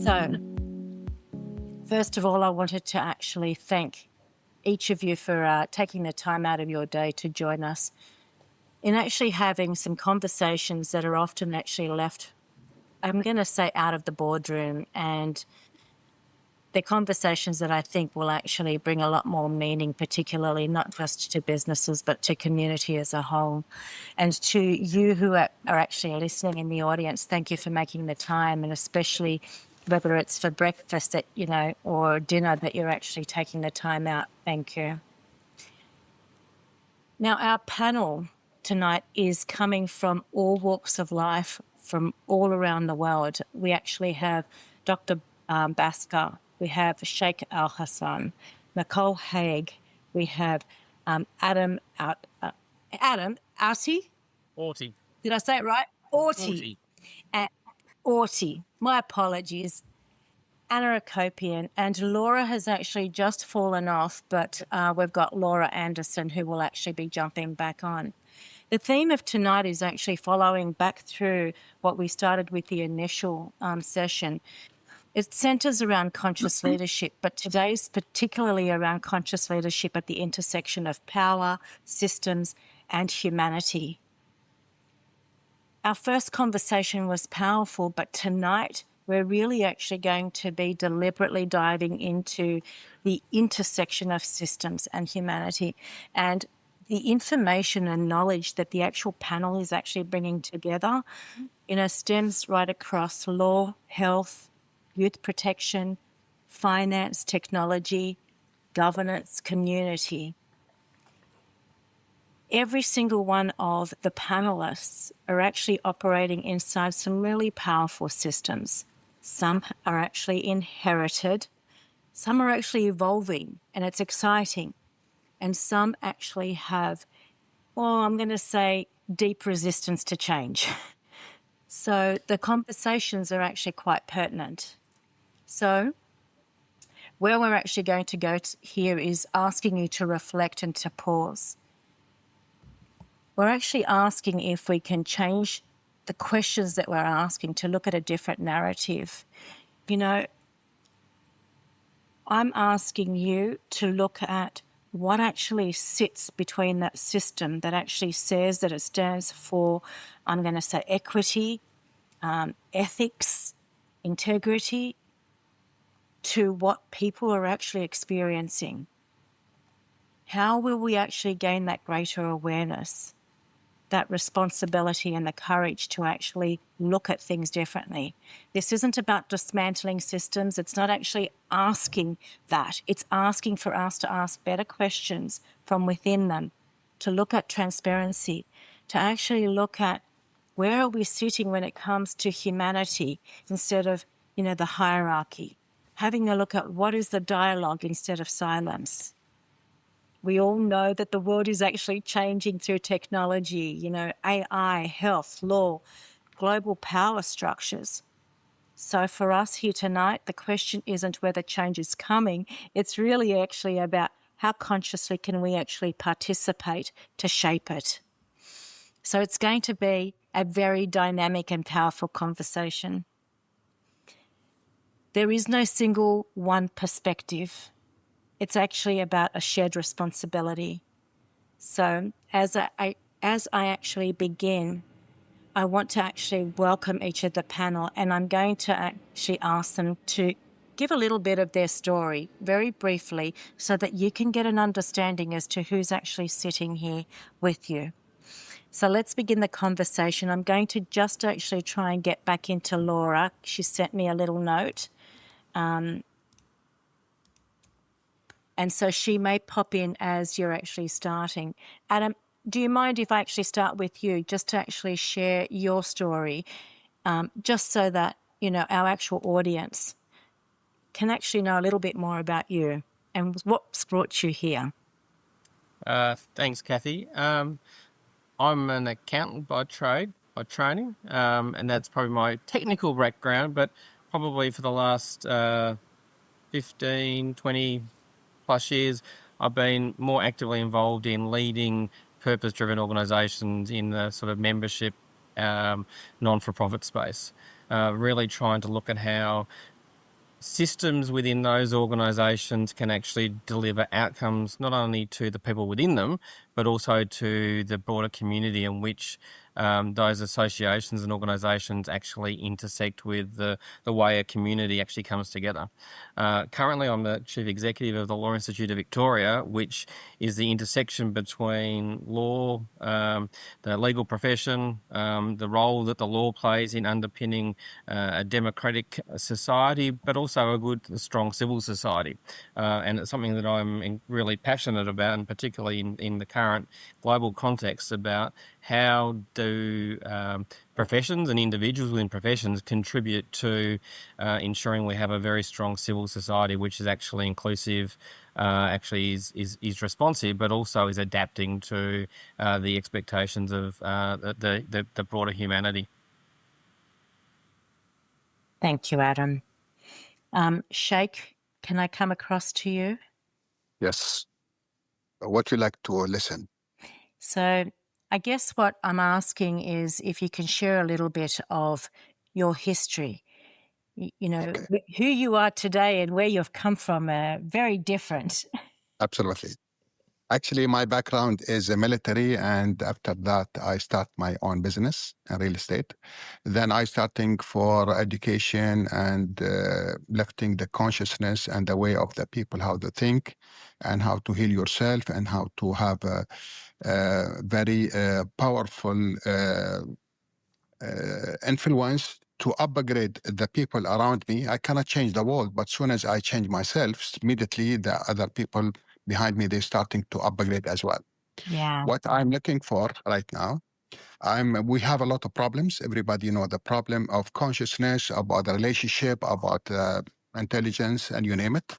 So, first of all, I wanted to actually thank each of you for taking the time out of your day to join us in actually having some conversations that are often actually left, I'm going to say, out of the boardroom, and they're conversations that I think will actually bring a lot more meaning, particularly not just to businesses, but to community as a whole. And to you who are actually listening in the audience, thank you for making the time, and especially whether it's for breakfast that, or dinner that you're actually taking the time out. Thank you. Now, our panel tonight is coming from all walks of life, from all around the world. We actually have Dr. Basker, we have Sheikh Al Hassan, Nicole Haig, we have Adam Outy. Auty. Did I say it right? Auty. Auty. My apologies. Anna Akopian, and Laura has actually just fallen off, but we've got Laura Anderson who will actually be jumping back on. The theme of tonight is actually following back through what we started with the initial session. It centres around conscious leadership, but today's particularly around conscious leadership at the intersection of power, systems, and humanity. Our first conversation was powerful, but tonight we're really actually going to be deliberately diving into the intersection of systems and humanity, and the information and knowledge that the actual panel is actually bringing together, stems right across law, health, youth protection, finance, technology, governance, community. Every single one of the panelists are actually operating inside some really powerful systems. Some are actually inherited, some are actually evolving, and it's exciting. And some actually have, I'm going to say, deep resistance to change. So the conversations are actually quite pertinent. So where we're actually going to go here is asking you to reflect and to pause. We're actually asking if we can change the questions that we're asking to look at a different narrative. I'm asking you to look at what actually sits between that system that actually says that it stands for, I'm going to say, equity, ethics, integrity, to what people are actually experiencing. How will we actually gain that greater awareness, that responsibility and the courage to actually look at things differently? This isn't about dismantling systems. It's not actually asking that. It's asking for us to ask better questions from within them, to look at transparency, to actually look at where are we sitting when it comes to humanity instead of, the hierarchy, having a look at what is the dialogue instead of silence. We all know that the world is actually changing through technology, AI, health, law, global power structures. So for us here tonight, the question isn't whether change is coming. It's really actually about how consciously can we actually participate to shape it. So it's going to be a very dynamic and powerful conversation. There is no single one perspective. It's actually about a shared responsibility. So as I actually begin, I want to actually welcome each of the panel, and I'm going to actually ask them to give a little bit of their story very briefly so that you can get an understanding as to who's actually sitting here with you. So let's begin the conversation. I'm going to just actually try and get back into Laura. She sent me a little note. And so she may pop in as you're actually starting. Adam, do you mind if I actually start with you just to actually share your story, just so that, our actual audience can actually know a little bit more about you and what's brought you here? Thanks, Cathy. I'm an accountant by training, and that's probably my technical background, but probably for the last 15, 20 plus years, I've been more actively involved in leading purpose-driven organisations in the sort of membership, non-for-profit space, really trying to look at how systems within those organisations can actually deliver outcomes not only to the people within them, but also to the broader community in which those associations and organisations actually intersect with the way a community actually comes together. Currently, I'm the Chief Executive of the Law Institute of Victoria, which is the intersection between law, the legal profession, the role that the law plays in underpinning a democratic society, but also a good, strong civil society. And it's something that I'm really passionate about, and particularly in the current global context, about how do professions and individuals within professions contribute to ensuring we have a very strong civil society, which is actually inclusive, actually is responsive, but also is adapting to the expectations of the broader humanity. Thank you, Adam. Sheikh, can I come across to you? Yes. What you like to listen? So I guess what I'm asking is if you can share a little bit of your history. You know, Okay. who you are today and where you've come from are very different. Absolutely. Actually, my background is a military, and after that, I start my own business in real estate. Then I starting for education and lifting the consciousness and the way of the people, how to think and how to heal yourself and how to have a very powerful influence to upgrade the people around me. I cannot change the world, but soon as I change myself, immediately the other people behind me, they're starting to upgrade as well. Yeah. What I'm looking for right now, we have a lot of problems. Everybody know the problem of consciousness, about the relationship, about intelligence, and you name it.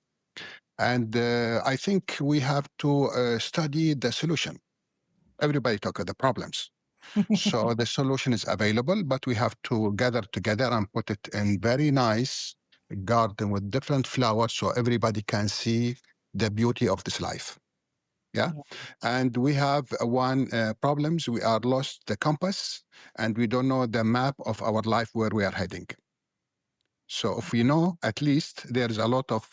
And I think we have to study the solution. Everybody talk about the problems. So the solution is available, but we have to gather together and put it in very nice garden with different flowers so everybody can see the beauty of this life. Yeah. Yeah. And we have one problems. We are lost the compass and we don't know the map of our life where we are heading. So if we know, at least there is a lot of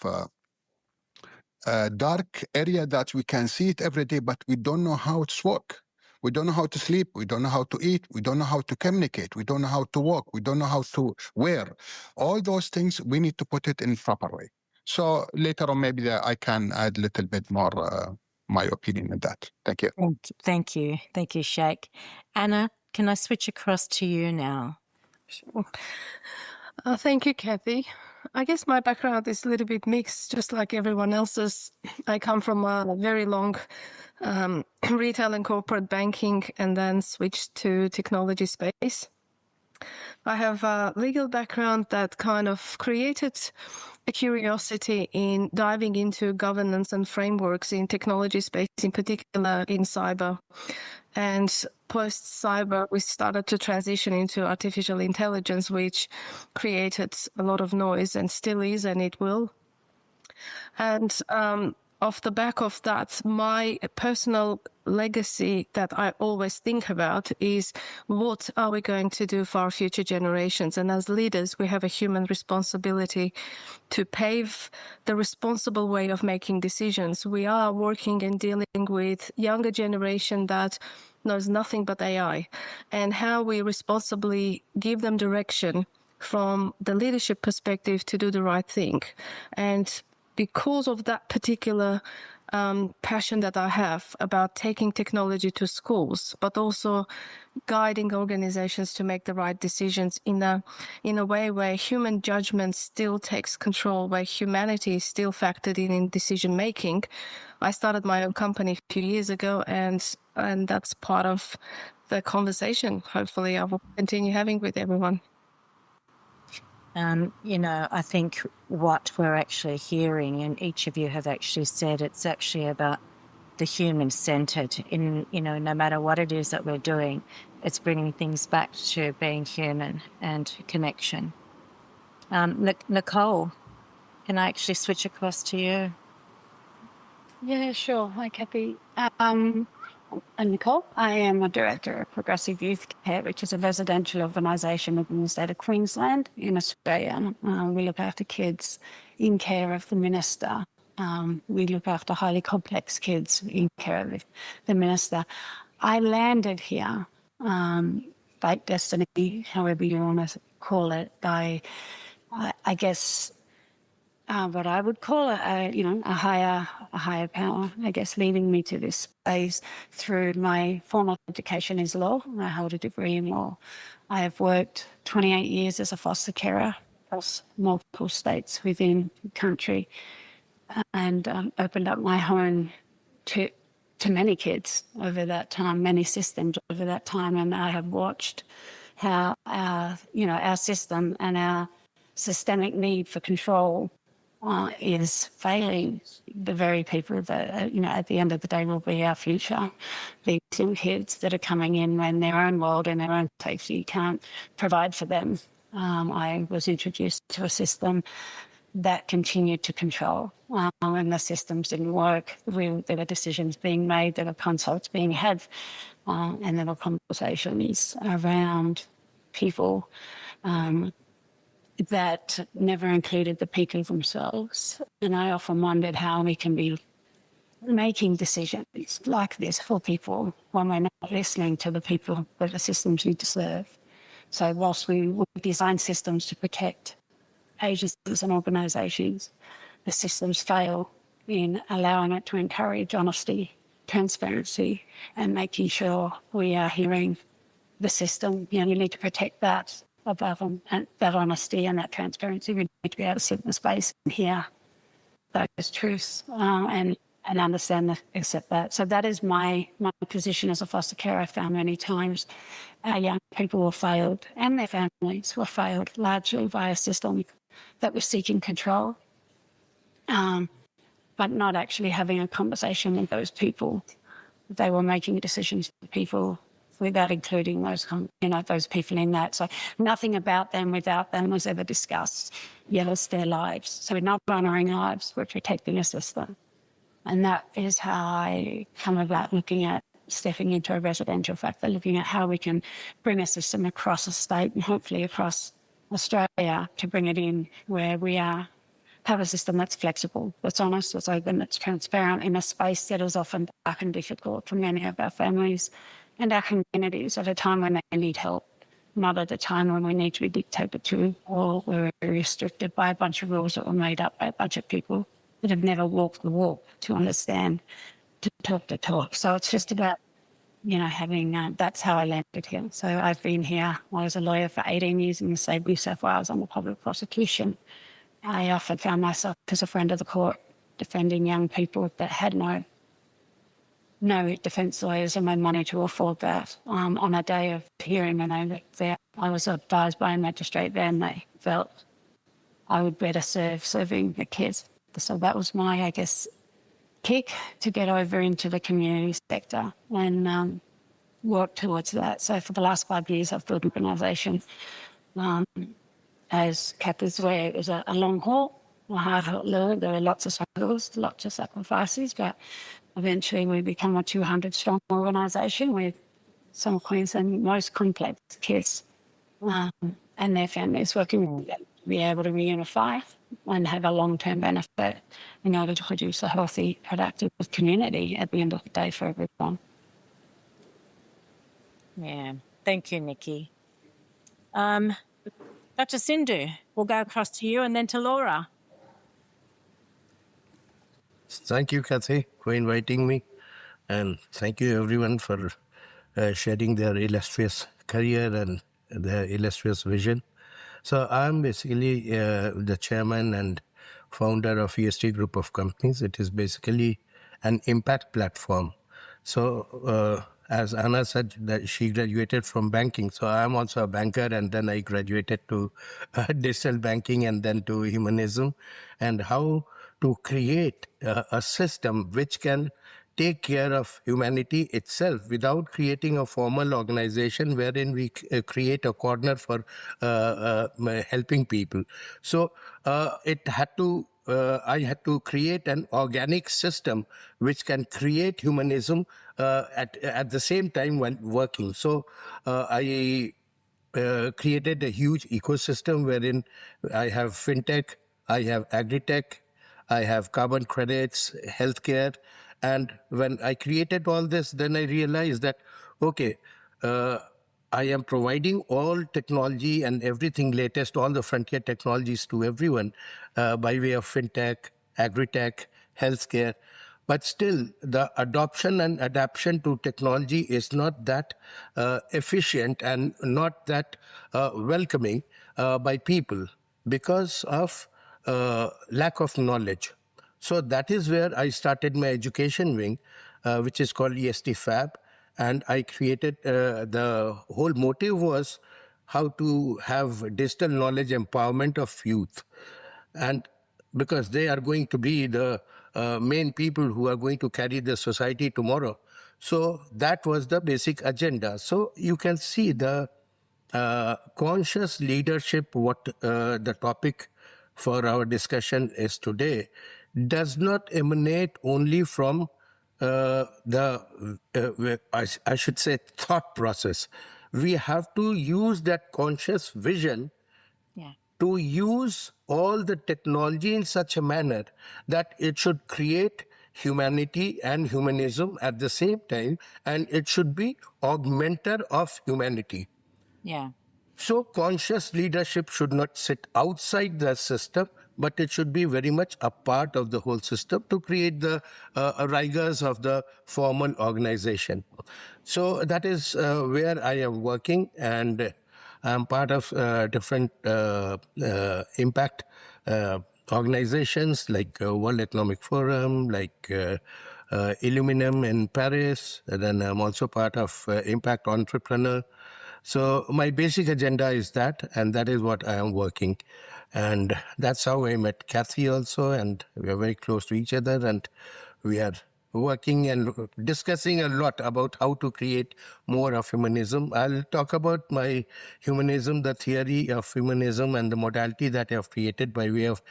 dark area that we can see it every day, but we don't know how it's work. We don't know how to sleep. We don't know how to eat. We don't know how to communicate. We don't know how to walk. We don't know how to wear. All those things, we need to put it in proper way. So later on, maybe I can add a little bit more my opinion on that. Thank you. Thank you. Thank you, Sheikh. Anna, can I switch across to you now? Sure. Thank you, Cathy. I guess my background is a little bit mixed, just like everyone else's. I come from a very long retail and corporate banking and then switched to technology space. I have a legal background that kind of created a curiosity in diving into governance and frameworks in technology space, in particular in cyber. And post-cyber, we started to transition into artificial intelligence, which created a lot of noise and still is, and it will. And off the back of that, my personal legacy that I always think about is what are we going to do for our future generations? And as leaders, we have a human responsibility to pave the responsible way of making decisions. We are working and dealing with younger generation that knows nothing but AI, and how we responsibly give them direction from the leadership perspective to do the right thing. And because of that particular passion that I have about taking technology to schools, but also guiding organizations to make the right decisions in a way where human judgment still takes control, where humanity is still factored in decision making. I started my own company a few years ago, and that's part of the conversation. Hopefully, I will continue having with everyone. I think what we're actually hearing, and each of you have actually said, it's actually about the human-centered in, no matter what it is that we're doing, it's bringing things back to being human and connection. Nicole, can I actually switch across to you? Yeah, sure. Hi, Cathy. I'm Nicole. I am a director of Progressive Youth Care, which is a residential organisation within the state of Queensland in Australia. We look after kids in care of the minister. We look after highly complex kids in care of the minister. I landed here, fate, destiny, however you want to call it, by, I guess, what I would call a higher power, I guess, leading me to this space through my formal education is law. I hold a degree in law. I have worked 28 years as a foster carer across multiple states within the country, and opened up my home to many kids over that time, many systems over that time, and I have watched how our system and our systemic need for control is failing the very people that, at the end of the day will be our future. These young kids that are coming in when their own world and their own safety can't provide for them. I was introduced to a system that continued to control, and the systems didn't work. There were decisions being made, there were consults being had, and there were conversations around people that never included the people themselves. And I often wondered how we can be making decisions like this for people when we're not listening to the people that the systems need to serve. So whilst we design systems to protect agencies and organisations, the systems fail in allowing it to encourage honesty, transparency, and making sure we are hearing the system. You need to protect that above and that honesty and that transparency. We need to be able to sit in the space and hear those truths and understand that, accept that. So that is my position as a foster carer. I found many times our young people were failed and their families were failed largely by a system that was seeking control, but not actually having a conversation with those people. They were making decisions for people without including those people in that. So nothing about them without them was ever discussed. Yet it's their lives. So we're not honouring lives, we're protecting a system. And that is how I come about looking at stepping into a residential factor, looking at how we can bring a system across a state and hopefully across Australia to bring it in where we have a system that's flexible, that's honest, that's open, that's transparent in a space that is often dark and difficult for many of our families and our communities at a time when they need help, not at a time when we need to be dictated to or we're restricted by a bunch of rules that were made up by a bunch of people that have never walked the walk to understand, to talk the talk. So it's just about, having, that's how I landed here. So I've been here, I was a lawyer for 18 years in the state of New South Wales on the public prosecution. I often found myself as a friend of the court defending young people that had no defence lawyers and no money to afford that. On a day of hearing, I was advised by a magistrate then they felt I would better serving the kids. So that was my, I guess, kick to get over into the community sector and work towards that. So for the last 5 years, I've built an organisation. As Cathy's aware, it was a long haul, a hard haul. There were lots of struggles, lots of sacrifices, but eventually we become a 200-strong organisation with some of Queensland's most complex kids and their families working together to be able to reunify and have a long-term benefit in order to produce a healthy, productive community at the end of the day for everyone. Yeah, thank you, Nikki. Dr. Sindhu, we'll go across to you and then to Laura. Thank you, Cathy, for inviting me. And thank you, everyone, for sharing their illustrious career and their illustrious vision. So I'm basically the chairman and founder of ESG Group of Companies. It is basically an impact platform. So as Anna said, that she graduated from banking. So I'm also a banker, and then I graduated to digital banking and then to humanism, and how to create a system which can take care of humanity itself without creating a formal organization wherein we create a corner for helping people. So I had to create an organic system which can create humanism at the same time when working. So I created a huge ecosystem wherein I have fintech, I have agri-tech, I have carbon credits, healthcare. And when I created all this, then I realized that, okay, I am providing all technology and everything latest, all the frontier technologies to everyone by way of fintech, agri-tech, healthcare. But still, the adoption and adaptation to technology is not that efficient and not that welcoming by people because of lack of knowledge. So that is where I started my education wing, which is called EST Fab. And I created, the whole motive was how to have digital knowledge empowerment of youth. And because they are going to be the main people who are going to carry the society tomorrow. So that was the basic agenda. So you can see the conscious leadership, what the topic for our discussion is today, does not emanate only from I should say, thought process. We have to use that conscious vision Yeah. to use all the technology in such a manner that it should create humanity and humanism at the same time, and it should be augmenter of humanity. Yeah. So conscious leadership should not sit outside the system, but it should be very much a part of the whole system to create the rigors of the formal organization. So that is where I am working, and I'm part of different impact organizations like World Economic Forum, like Illuminum in Paris, and then I'm also part of Impact Entrepreneur. So my basic agenda is that, and that is what I am working. And that's how I met Cathy also, and we are very close to each other, and we are working and discussing a lot about how to create more of humanism. I'll talk about my humanism, the theory of humanism, and the modality that I have created by way of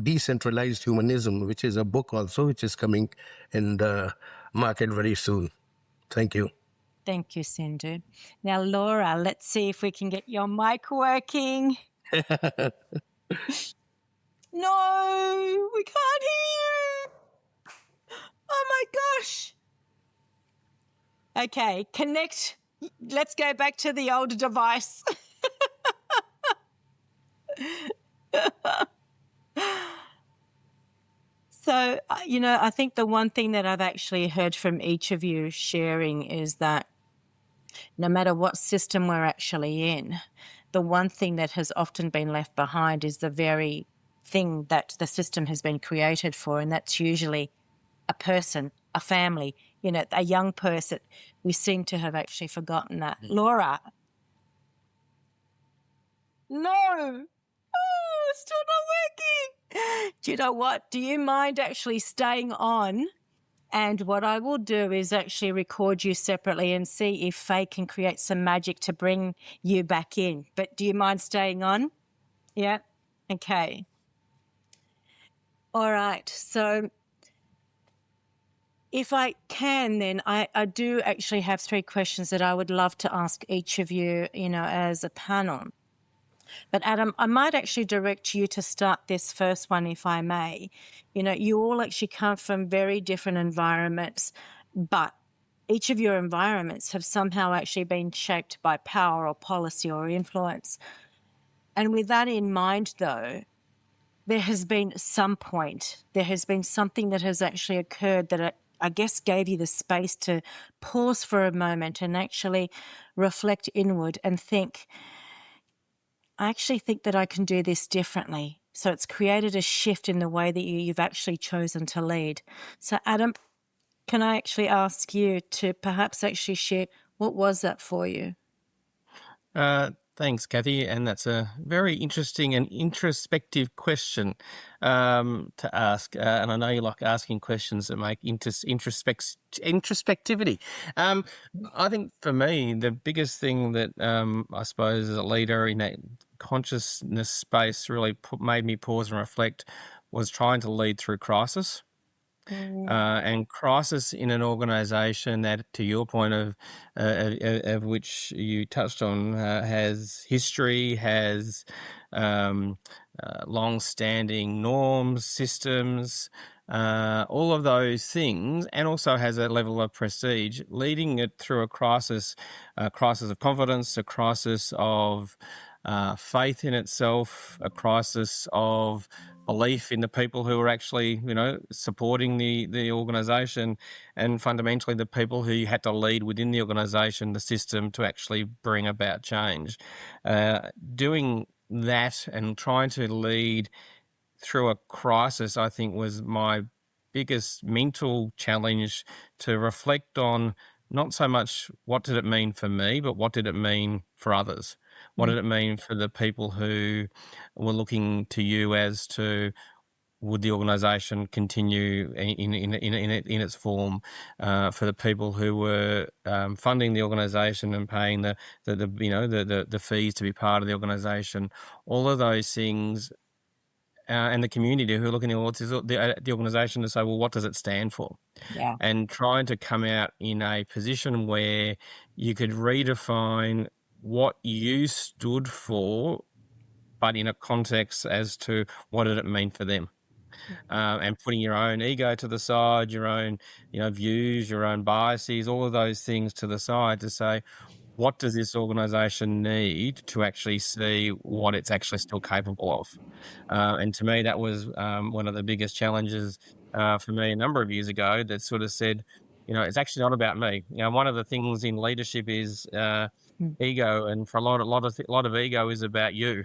decentralized humanism, which is a book also, which is coming in the market very soon. Thank you. Thank you, Sindhu. Now, Laura, let's see if we can get your mic working. No, we can't hear you. Oh my gosh. Okay, connect. Let's go back to the old device. So, I think the one thing that I've actually heard from each of you sharing is that no matter what system we're actually in, the one thing that has often been left behind is the very thing that the system has been created for, and that's usually a person, a family, a young person. We seem to have actually forgotten that. Laura? No. Oh, it's still not working. Do you know what? Do you mind actually staying on? And what I will do is actually record you separately and see if Faye can create some magic to bring you back in. But do you mind staying on? Yeah? Okay. All right. So if I can, then I do actually have 3 questions that I would love to ask each of you, as a panel. But Adam, I might actually direct you to start this first one, if I may. You all actually come from very different environments, but each of your environments have somehow actually been shaped by power or policy or influence. And with that in mind, though, there has been something that has actually occurred that I guess gave you the space to pause for a moment and actually reflect inward and think, I actually think that I can do this differently. So it's created a shift in the way that you've actually chosen to lead. So Adam, can I actually ask you to perhaps actually share what was that for you? Thanks, Cathy. And that's a very interesting and introspective question to ask. And I know you like asking questions that make introspectivity. I think for me, the biggest thing that I suppose as a leader in that consciousness space really made me pause and reflect was trying to lead through crisis. And crisis in an organisation that, to your point of which you touched on, has history, has long-standing norms, systems, all of those things, and also has a level of prestige. Leading it through a crisis of confidence, a crisis of faith in itself, a crisis of belief in the people who are actually, supporting the organisation, and fundamentally the people who you had to lead within the organisation, the system, to actually bring about change. Doing that and trying to lead through a crisis, I think, was my biggest mental challenge, to reflect on not so much what did it mean for me, but what did it mean for others? What did it mean for the people who were looking to you as to, would the organisation continue in its form? For the people who were funding the organisation and paying the fees to be part of the organisation, all of those things, and the community who are looking at the organisation to say, well, what does it stand for? Yeah. And trying to come out in a position where you could redefine what you stood for, but in a context as to what did it mean for them. And putting your own ego to the side, your own, views, your own biases, all of those things to the side, to say, what does this organisation need to actually see what it's actually still capable of? And to me, that was one of the biggest challenges for me a number of years ago, that sort of said, it's actually not about me. One of the things in leadership is ego, and for a lot of ego is about you.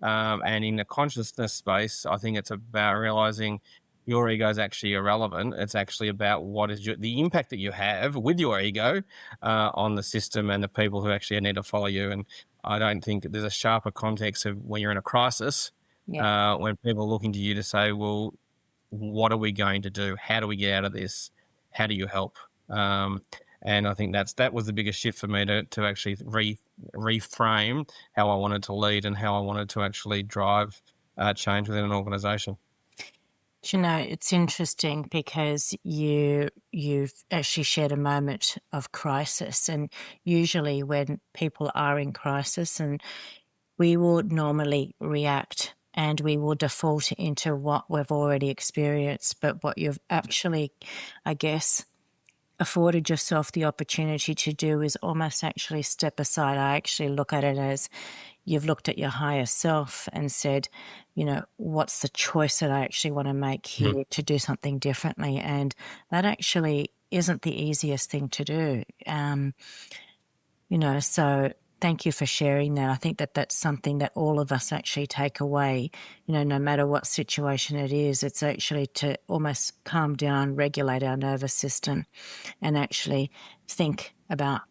And in the consciousness space, I think it's about realizing your ego is actually irrelevant. It's actually about what is the impact that you have with your ego on the system and the people who actually need to follow you. And I don't think there's a sharper context of when you're in a crisis, when people are looking to you to say, well, what are we going to do? How do we get out of this? How do you help? And I think that was the biggest shift for me, to actually reframe how I wanted to lead and how I wanted to actually drive change within an organisation. It's interesting because you've actually shared a moment of crisis, and usually when people are in crisis, and we will normally react and we will default into what we've already experienced. But what you've actually, I guess, afforded yourself the opportunity to do is almost actually step aside. I actually look at it as you've looked at your higher self and said, what's the choice that I actually want to make here to do something differently? And that actually isn't the easiest thing to do. So thank you for sharing that. I think that that's something that all of us actually take away, no matter what situation it is. It's actually to almost calm down, regulate our nervous system, and actually think about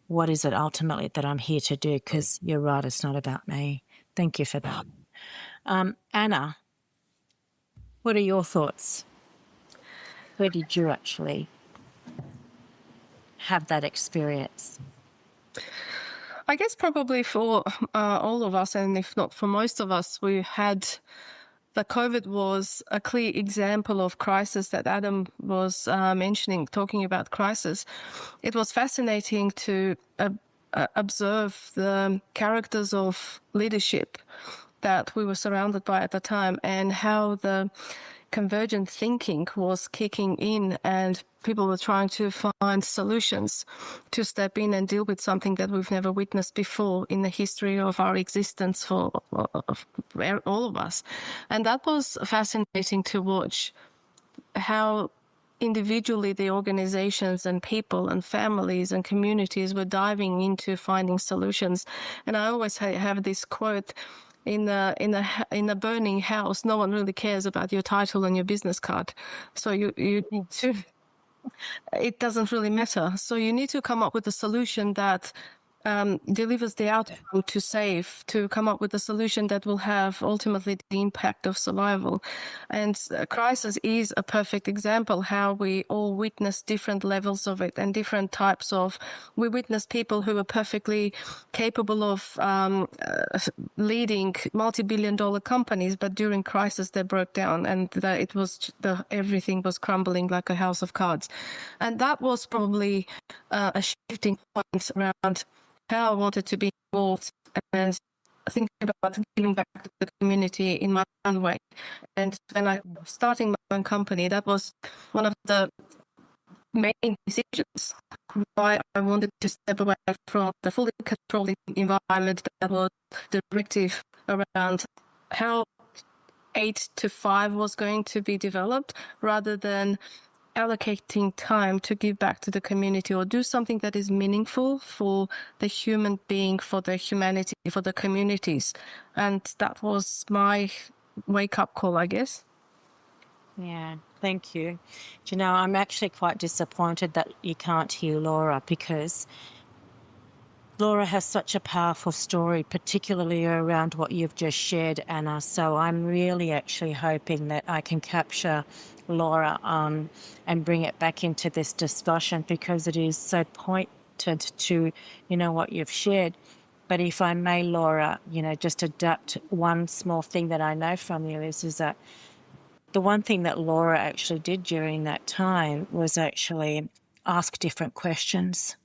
what is it ultimately that I'm here to do, because you're right, it's not about me. Thank you for that. Anna, what are your thoughts? Where did you actually have that experience? I guess probably for all of us, and if not for most of us, the COVID was a clear example of crisis that Adam was mentioning, talking about crisis. It was fascinating to observe the characters of leadership that we were surrounded by at the time, and how the convergent thinking was kicking in, and people were trying to find solutions to step in and deal with something that we've never witnessed before in the history of our existence for all of us. And that was fascinating to watch, how individually the organizations and people and families and communities were diving into finding solutions. And I always have this quote: in a burning house, no one really cares about your title and your business card. So you need to, it doesn't really matter. So you need to come up with a solution that delivers the outcome to save, to come up with a solution that will have ultimately the impact of survival. And crisis is a perfect example how we all witness different levels of it and different types of. We witness people who are perfectly capable of leading multi-billion-dollar companies, but during crisis they broke down, and it was everything was crumbling like a house of cards. And that was probably a shifting point around how I wanted to be involved and think about giving back to the community in my own way. And when I was starting my own company, that was one of the main decisions why I wanted to step away from the fully controlled environment that was directive around how 8 to 5 was going to be developed, rather than allocating time to give back to the community or do something that is meaningful for the human being, for the humanity, for the communities. And that was my wake-up call, I guess. Yeah, thank you. Do you know, I'm actually quite disappointed that you can't hear Laura, because Laura has such a powerful story, particularly around what you've just shared, Anna. So I'm really actually hoping that I can capture Laura and bring it back into this discussion, because it is so pointed to, you know, what you've shared. But if I may, Laura, you know, just adapt one small thing that I know from you is that the one thing that Laura actually did during that time was actually ask different questions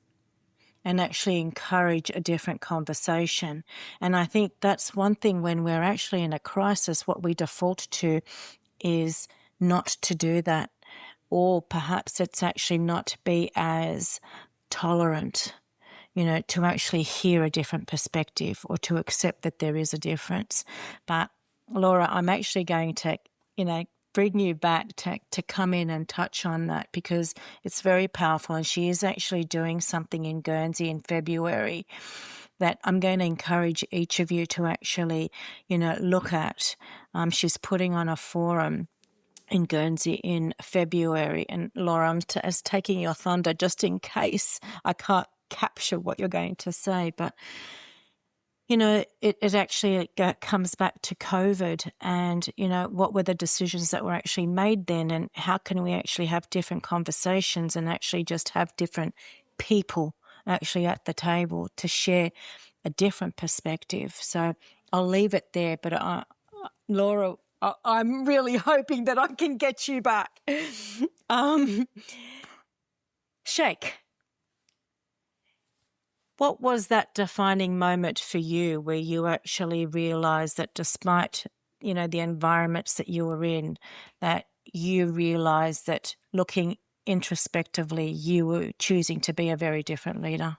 and actually encourage a different conversation. And I think that's one thing when we're actually in a crisis, what we default to is not to do that, or perhaps it's actually not to be as tolerant, you know, to actually hear a different perspective or to accept that there is a difference. But Laura, I'm actually going to, you know, bring you back to come in and touch on that, because it's very powerful. And she is actually doing something in Guernsey in February that I'm going to encourage each of you to actually, you know, look at. She's putting on a forum in Guernsey in February. And Laura, I'm taking your thunder just in case I can't capture what you're going to say. But you know, it actually comes back to COVID and, you know, what were the decisions that were actually made then, and how can we actually have different conversations and actually just have different people actually at the table to share a different perspective. So I'll leave it there, but Laura, I'm really hoping that I can get you back. Sheikh, what was that defining moment for you where you actually realised that despite, you know, the environments that you were in, that you realised that looking introspectively, you were choosing to be a very different leader?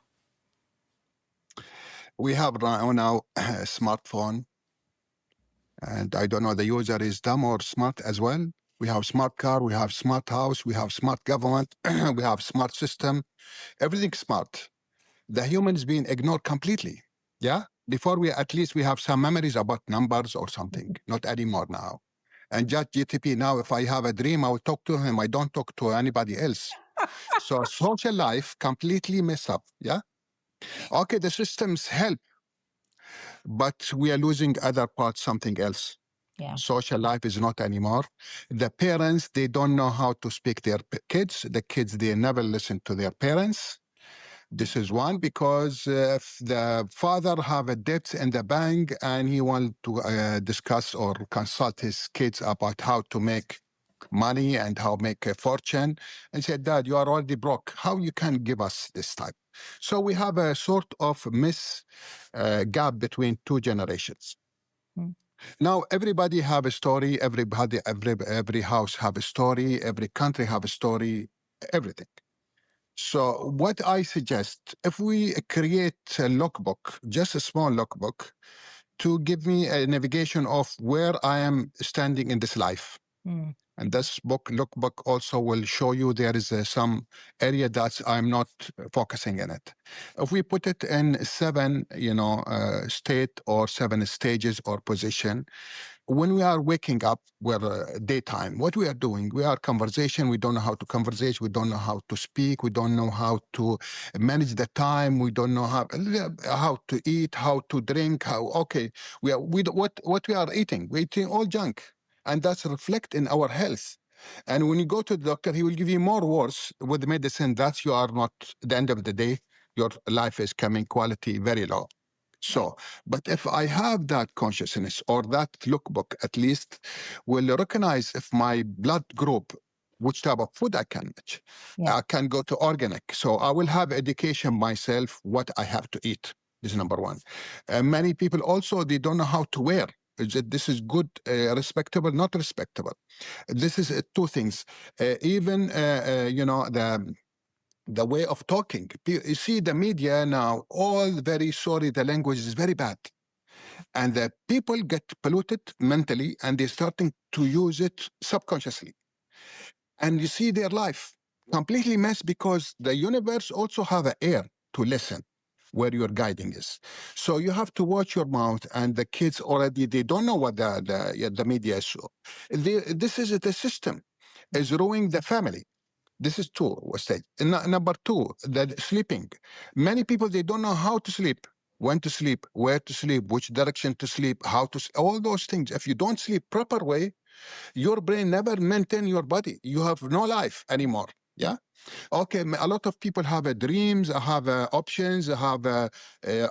We have now a smartphone, and I don't know, the user is dumb or smart as well. We have smart car, we have smart house, we have smart government, we have smart system, everything's smart. The human is being ignored completely. Yeah, before we at least we have some memories about numbers or something, not anymore now. And just GTP now, if I have a dream, I will talk to him. I don't talk to anybody else. So social life completely messed up. Yeah. Okay, the systems help, but we are losing other parts, something else. Yeah. Social life is not anymore. The parents, they don't know how to speak their kids. The kids, they never listen to their parents. This is one, because if the father have a debt in the bank and he want to discuss or consult his kids about how to make money and how make a fortune, and said, Dad, you are already broke. How you can give us this type? So we have a sort of gap between two generations. Now everybody have a story. Every house have a story. Every country have a story. Everything. So what I suggest, if we create a logbook, just a small logbook, to give me a navigation of where I am standing in this life. And this lookbook also will show you there is some area that I'm not focusing in it. If we put it in 7, state or 7 stages or position, when we are waking up, we're daytime. What we are doing, we are conversation. We don't know how to conversate. We don't know how to speak. We don't know how to manage the time. We don't know how to eat, how to drink. What we are eating. We're eating all junk, and that's reflect in our health. And when you go to the doctor, he will give you more worse with medicine. That you are not. At the end of the day, your life is coming quality very low. So, but if I have that consciousness or that lookbook, at least will recognize if my blood group, which type of food I can eat. I can go to organic. So I will have education myself what I have to eat. This is number one. Many people also, they don't know how to wear. This is good, respectable, not respectable. This is 2 things. Even, the way of talking. You see the media now, all very sorry, the language is very bad. And the people get polluted mentally and they're starting to use it subconsciously. And you see their life completely messed because the universe also have an ear to listen where your guiding is. So you have to watch your mouth, and the kids already, they don't know what the media is. This is the system is ruining the family. This is 2 stage. Number 2, the sleeping. Many people, they don't know how to sleep, when to sleep, where to sleep, which direction to sleep, how to all those things. If you don't sleep proper way, your brain never maintain your body. You have no life anymore. Yeah. Okay. A lot of people have dreams, have options, have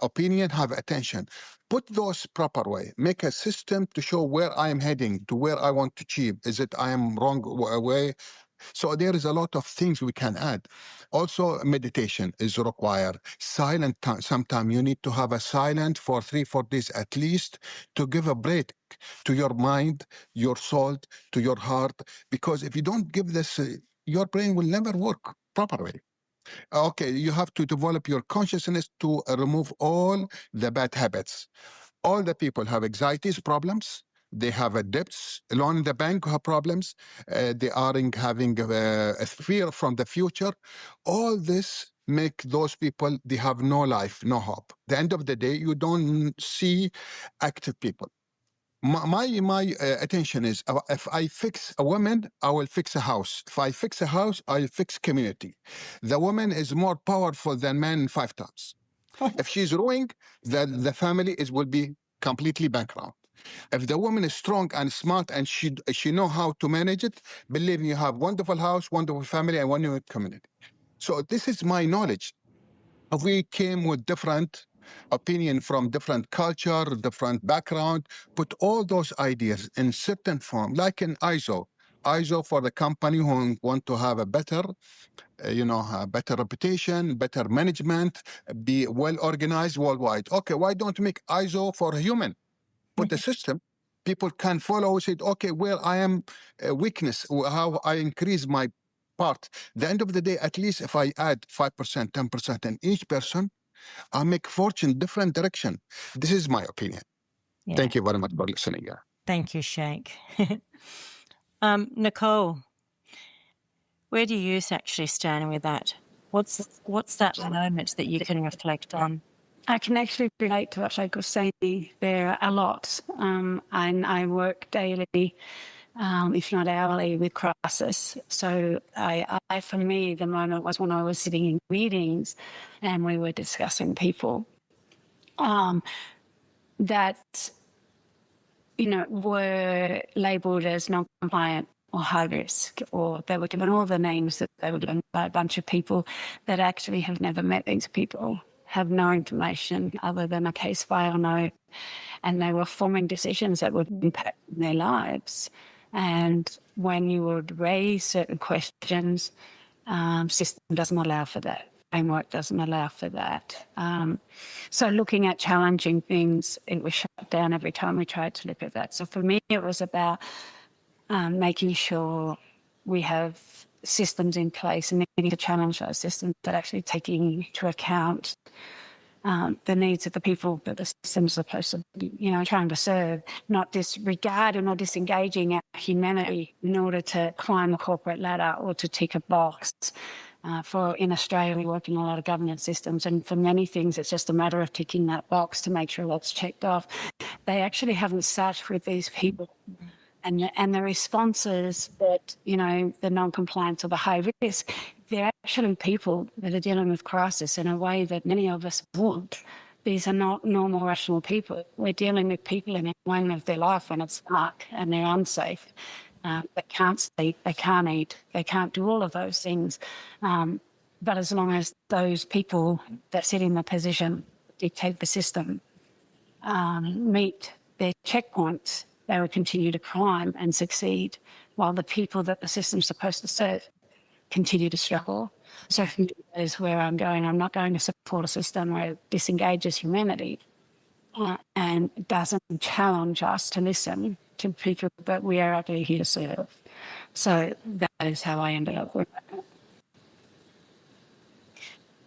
opinion, have attention. Put those proper way. Make a system to show where I am heading, to where I want to achieve. Is it I am wrong way? So there is a lot of things we can add. Also, meditation is required. Silent time. Sometimes you need to have a silent for 3-4 days at least to give a break to your mind, your soul, to your heart. Because if you don't give this, your brain will never work properly. Okay, you have to develop your consciousness to remove all the bad habits. All the people have anxieties problems. They have a debts, loan in the bank have problems. They are having a fear from the future. All this make those people, they have no life, no hope. At the end of the day, you don't see active people. My attention is, if I fix a woman, I will fix a house. If I fix a house, I'll fix community. The woman is more powerful than man 5 times. If she's ruining, the family will be completely bankrupt. If the woman is strong and smart and she know how to manage it, believe me, you have wonderful house, wonderful family, and wonderful community. So this is my knowledge. We came with different opinion from different culture, different background, put all those ideas in certain form, like in ISO. ISO for the company who want to have a better a better reputation, better management, be well organized worldwide. Okay, why don't make ISO for a human? Put a system people can follow. Say, okay, where I am weakness, how I increase my part. The end of the day, at least if I add 5%, 10% in each person, I make fortune different direction. This is my opinion. Yeah. Thank you very much for listening. Thank you, Sheikh. Nicole, where do you actually stand with that? What's that moment that you can reflect on? I can actually relate to what Sheikh was saying there a lot. And I work daily, if not hourly, with crisis. So for me, the moment was when I was sitting in meetings and we were discussing people that, were labelled as non-compliant or high risk, or they were given all the names that they were given by a bunch of people that actually have never met these people, have no information other than a case file note, and they were forming decisions that would impact their lives. And when you would raise certain questions, system doesn't allow for that. Framework doesn't allow for that. So looking at challenging things, it was shut down every time we tried to look at that. So for me, it was about making sure we have systems in place and needing to challenge those systems, but actually taking into account the needs of the people that the system is supposed to be, trying to serve, not disregarding or disengaging our humanity in order to climb the corporate ladder or to tick a box. In Australia, we work in a lot of governance systems, and for many things, it's just a matter of ticking that box to make sure that's checked off. They actually haven't sat with these people. And the responses that, the non-compliance or behaviour risk, they're actually people that are dealing with crisis in a way that many of us won't. These are not normal, rational people. We're dealing with people in a moment of their life when it's dark and they're unsafe. They can't sleep, they can't eat, they can't do all of those things. But as long as those people that sit in the position dictate the system meet their checkpoints, they will continue to climb and succeed, while the people that the system's supposed to serve continue to struggle. So for me, that is where I'm going. I'm not going to support a system where it disengages humanity and doesn't challenge us to listen to people that we are actually here to serve. So that is how I ended up with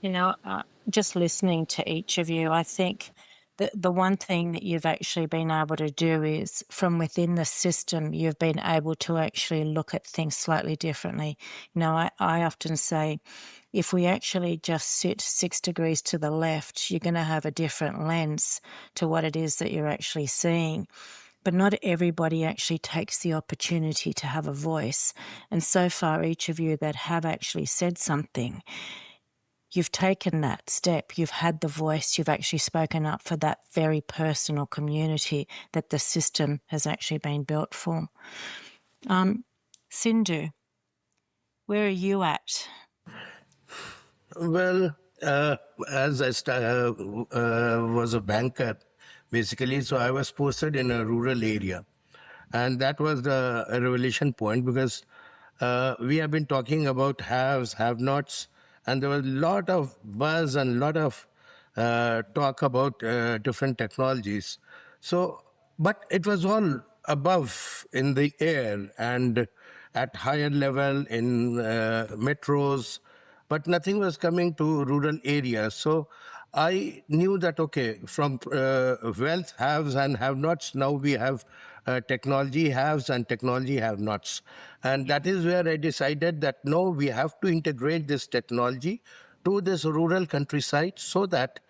it. Just listening to each of you, I think the one thing that you've actually been able to do is from within the system, you've been able to actually look at things slightly differently. I often say, if we actually just sit 6 degrees to the left, you're going to have a different lens to what it is that you're actually seeing. But not everybody actually takes the opportunity to have a voice. And so far, each of you that have actually said something, you've taken that step, you've had the voice, you've actually spoken up for that very personal community that the system has actually been built for. Sindhu, where are you at? Well, as I was a banker, basically, so I was posted in a rural area. And that was the revelation point, because we have been talking about haves, have-nots, and there was a lot of buzz and a lot of talk about different technologies. So, but it was all above in the air and at higher level in metros, but nothing was coming to rural areas. So I knew that, okay, from wealth haves and have-nots, now we have technology haves and technology have-nots. And that is where I decided that, no, we have to integrate this technology to this rural countryside so that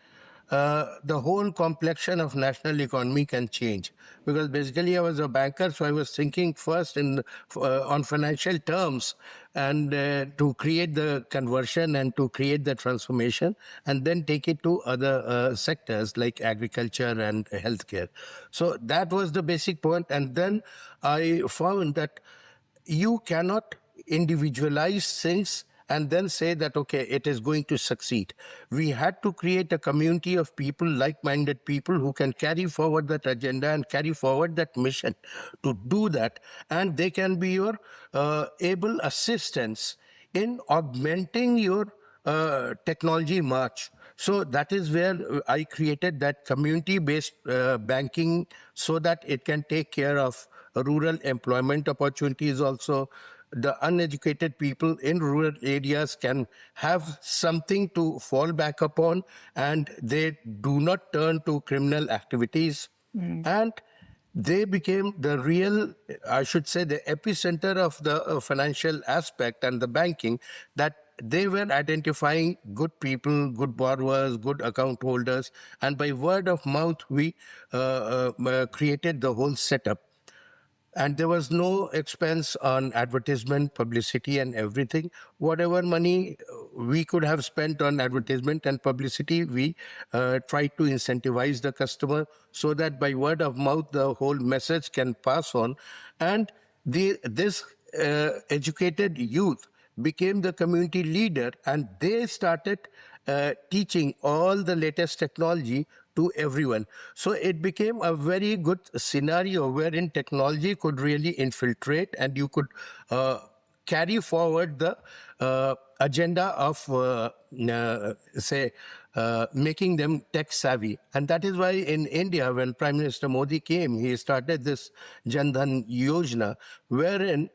the whole complexion of national economy can change. Because basically I was a banker, so I was thinking first on financial terms and to create the conversion and to create the transformation and then take it to other sectors like agriculture and healthcare. So that was the basic point. And then I found that you cannot individualize things and then say that, okay, it is going to succeed. We had to create a community of people, like-minded people who can carry forward that agenda and carry forward that mission to do that. And they can be your able assistants in augmenting your technology march. So that is where I created that community-based banking so that it can take care of rural employment opportunities also. The uneducated people in rural areas can have something to fall back upon and they do not turn to criminal activities. And they became the real, I should say, the epicenter of the financial aspect and the banking, that they were identifying good people, good borrowers, good account holders. And by word of mouth, we created the whole setup. And there was no expense on advertisement, publicity, and everything. Whatever money we could have spent on advertisement and publicity, we tried to incentivize the customer so that by word of mouth, the whole message can pass on. And this educated youth became the community leader, and they started teaching all the latest technology to everyone. So it became a very good scenario wherein technology could really infiltrate and you could carry forward the agenda of, making them tech savvy. And that is why in India, when Prime Minister Modi came, he started this Jan Dhan Yojana, wherein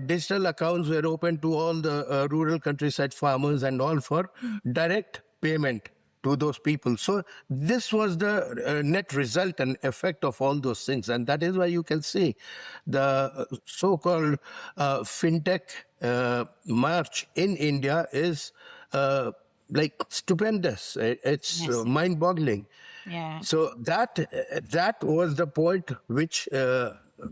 digital accounts were open to all the rural countryside farmers and all for direct payment to those people. So this was the net result and effect of all those things. And that is why you can see the so-called fintech march in India is like stupendous. It's Yes. mind-boggling. Yeah. So that was the point which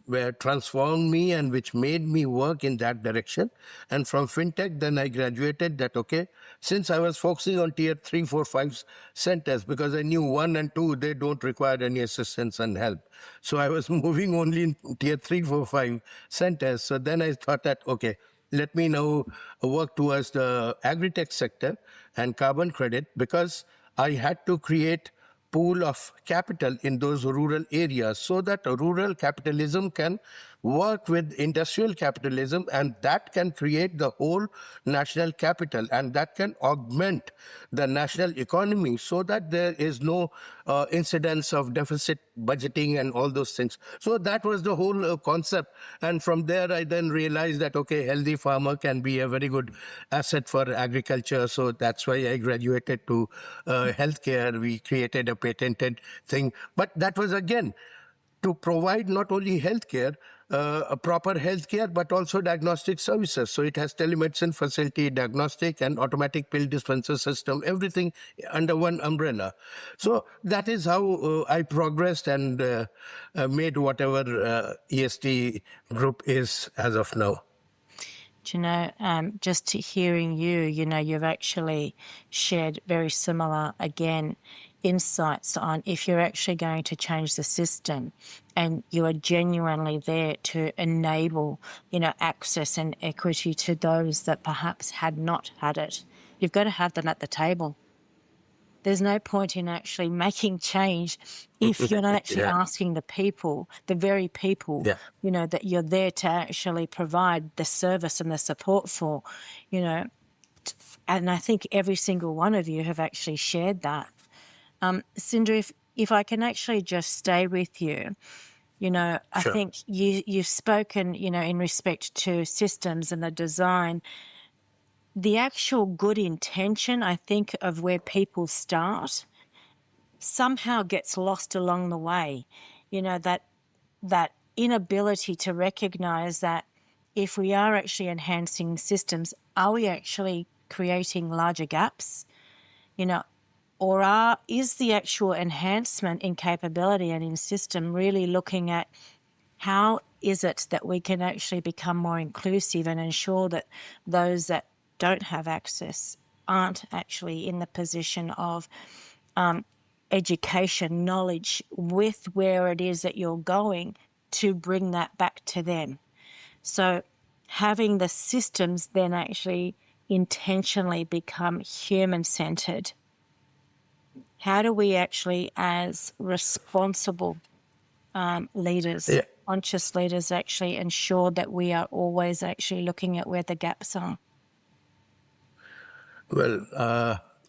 where transformed me and which made me work in that direction. And from fintech, then I graduated that, okay, since I was focusing on tier 3, 4, 5 centers, because I knew 1 and 2, they don't require any assistance and help. So I was moving only in tier 3, 4, 5 centers. So then I thought that, okay, let me now work towards the agri-tech sector and carbon credit, because I had to create pool of capital in those rural areas so that rural capitalism can work with industrial capitalism, and that can create the whole national capital, and that can augment the national economy so that there is no incidence of deficit budgeting and all those things. So that was the whole concept. And from there, I then realized that, okay, healthy farmer can be a very good asset for agriculture. So that's why I graduated to healthcare. We created a patented thing. But that was, again, to provide not only healthcare, a proper healthcare, but also diagnostic services. So it has telemedicine facility, diagnostic and automatic pill dispenser system, everything under one umbrella. So that is how I progressed and made whatever EST group is as of now. Do you know, just to hearing you, you've actually shared very similar, again, insights on if you're actually going to change the system and you are genuinely there to enable, access and equity to those that perhaps had not had it. You've got to have them at the table. There's no point in actually making change if you're not actually asking the people, the very people, that you're there to actually provide the service and the support for, and I think every single one of you have actually shared that. Sindhu, if I can actually just stay with you, I think you've spoken, in respect to systems and the design. The actual good intention, I think, of where people start somehow gets lost along the way. That inability to recognize that if we are actually enhancing systems, are we actually creating larger gaps? Or is the actual enhancement in capability and in system really looking at how is it that we can actually become more inclusive and ensure that those that don't have access aren't actually in the position of education, knowledge with where it is that you're going to bring that back to them. So having the systems then actually intentionally become human-centered. How do we actually, as responsible leaders, conscious leaders, actually ensure that we are always actually looking at where the gaps are? Well,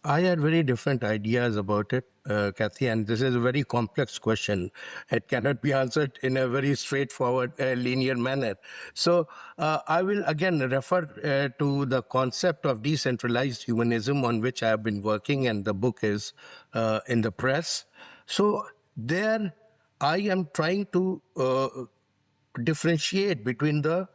I had very different ideas about it, Cathy, and this is a very complex question. It cannot be answered in a very straightforward, linear manner. So I will again refer to the concept of decentralized humanism on which I have been working, and the book is in the press. So there I am trying to differentiate between the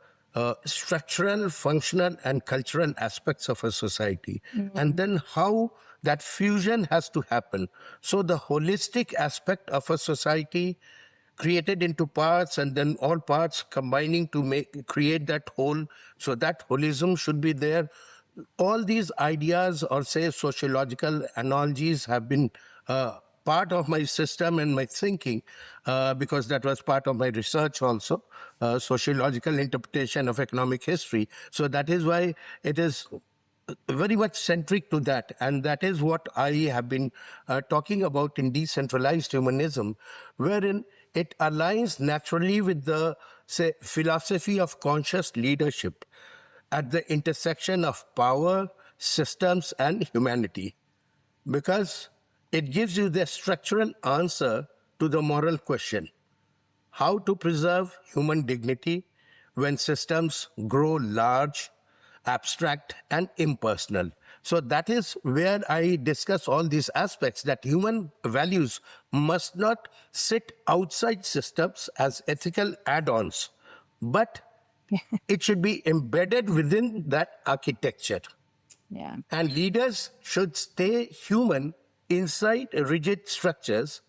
structural, functional, and cultural aspects of a society, and then how that fusion has to happen. So the holistic aspect of a society created into parts, and then all parts combining to create that whole. So that holism should be there. All these ideas, or say sociological analogies, have been part of my system and my thinking, because that was part of my research also, sociological interpretation of economic history. So that is why it is very much centric to that. And that is what I have been talking about in decentralized humanism, wherein it aligns naturally with the, say, philosophy of conscious leadership at the intersection of power, systems, and humanity. Because it gives you the structural answer to the moral question: how to preserve human dignity when systems grow large, abstract, and impersonal. So that is where I discuss all these aspects, that human values must not sit outside systems as ethical add-ons, but it should be embedded within that architecture. Yeah. And leaders should stay human inside rigid structures.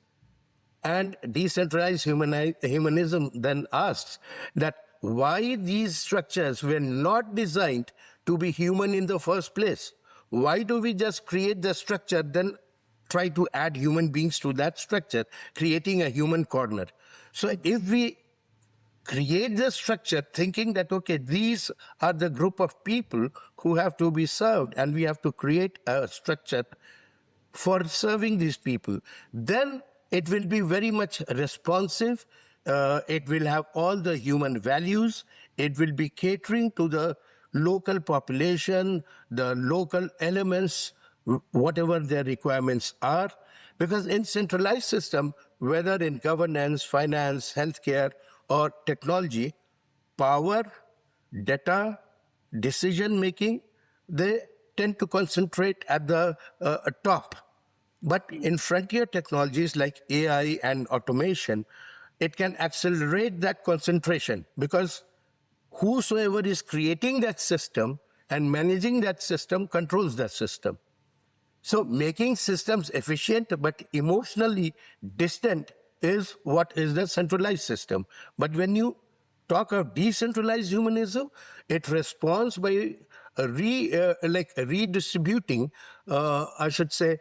And decentralized humanism then asks that why these structures were not designed to be human in the first place. Why do we just create the structure, then try to add human beings to that structure, creating a human corner? So if we create the structure thinking that, okay, these are the group of people who have to be served, and we have to create a structure for serving these people, then it will be very much responsive. It will have all the human values. It will be catering to the local population, the local elements, whatever their requirements are. Because in centralized system, whether in governance, finance, healthcare, or technology, power, data, decision-making, they tend to concentrate at the top. But in frontier technologies like AI and automation, it can accelerate that concentration, because whosoever is creating that system and managing that system controls that system. So making systems efficient but emotionally distant is what is the centralized system. But when you talk of decentralized humanism, it responds by redistributing, I should say,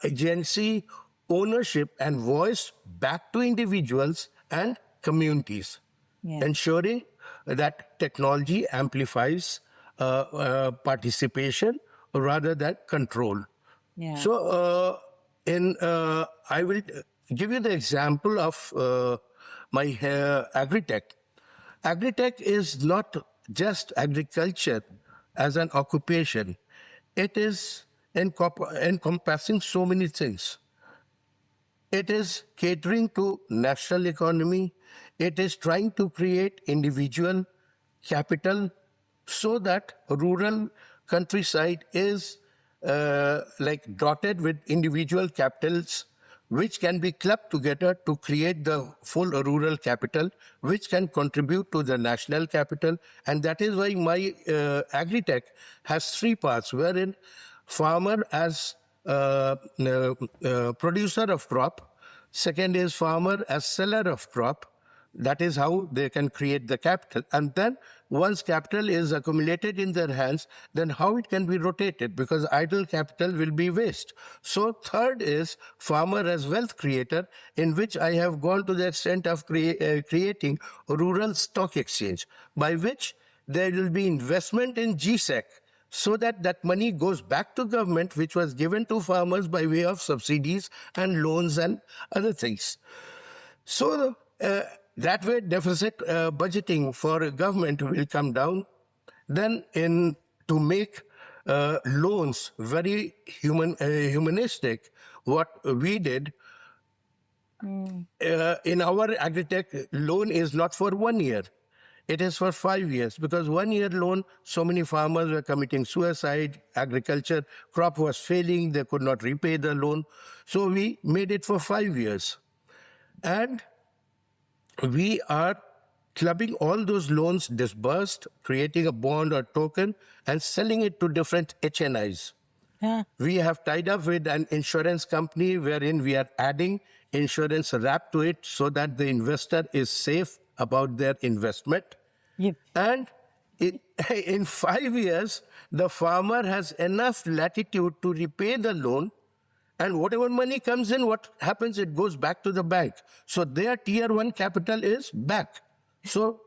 agency, ownership, and voice back to individuals and communities, ensuring that technology amplifies participation rather than control. Yeah. So, I will give you the example of my agritech. Agritech is not just agriculture as an occupation. It is encompassing so many things. It is catering to national economy. It is trying to create individual capital so that rural countryside is dotted with individual capitals which can be clubbed together to create the full rural capital, which can contribute to the national capital. And that is why my agritech has three parts, wherein farmer as producer of crop, second is farmer as seller of crop. That is how they can create the capital. And then once capital is accumulated in their hands, then how it can be rotated, because idle capital will be waste. So third is farmer as wealth creator, in which I have gone to the extent of creating a rural stock exchange, by which there will be investment in GSEC, so that that money goes back to government, which was given to farmers by way of subsidies and loans and other things. So that way deficit budgeting for government will come down. Then to make loans very humanistic, what we did, in our agritech, loan is not for 1 year. It is for 5 years, because 1 year loan, so many farmers were committing suicide, agriculture, crop was failing, they could not repay the loan. So we made it for 5 years. And we are clubbing all those loans disbursed, creating a bond or token, and selling it to different HNIs. Yeah. We have tied up with an insurance company wherein we are adding insurance wrap to it so that the investor is safe about their investment. Yep. And in 5 years, the farmer has enough latitude to repay the loan, and whatever money comes in, what happens, it goes back to the bank. So their tier 1 capital is back. So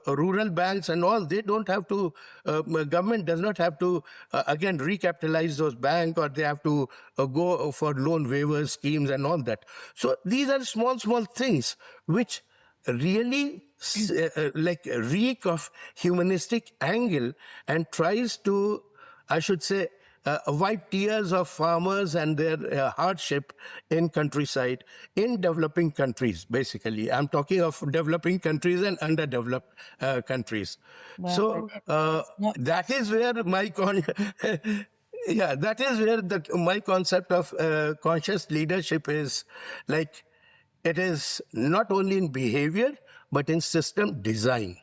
rural banks and all, they don't have to, government does not have to, again, recapitalize those banks, or they have to go for loan waiver schemes and all that. So these are small things which really reek of humanistic angle and tries to, I should say, wipe tears of farmers and their hardship in countryside, in developing countries, basically. I'm talking of developing countries and underdeveloped countries. Well, So that is where my Yeah, that is where my concept of conscious leadership is like, it is not only in behavior, but in system design.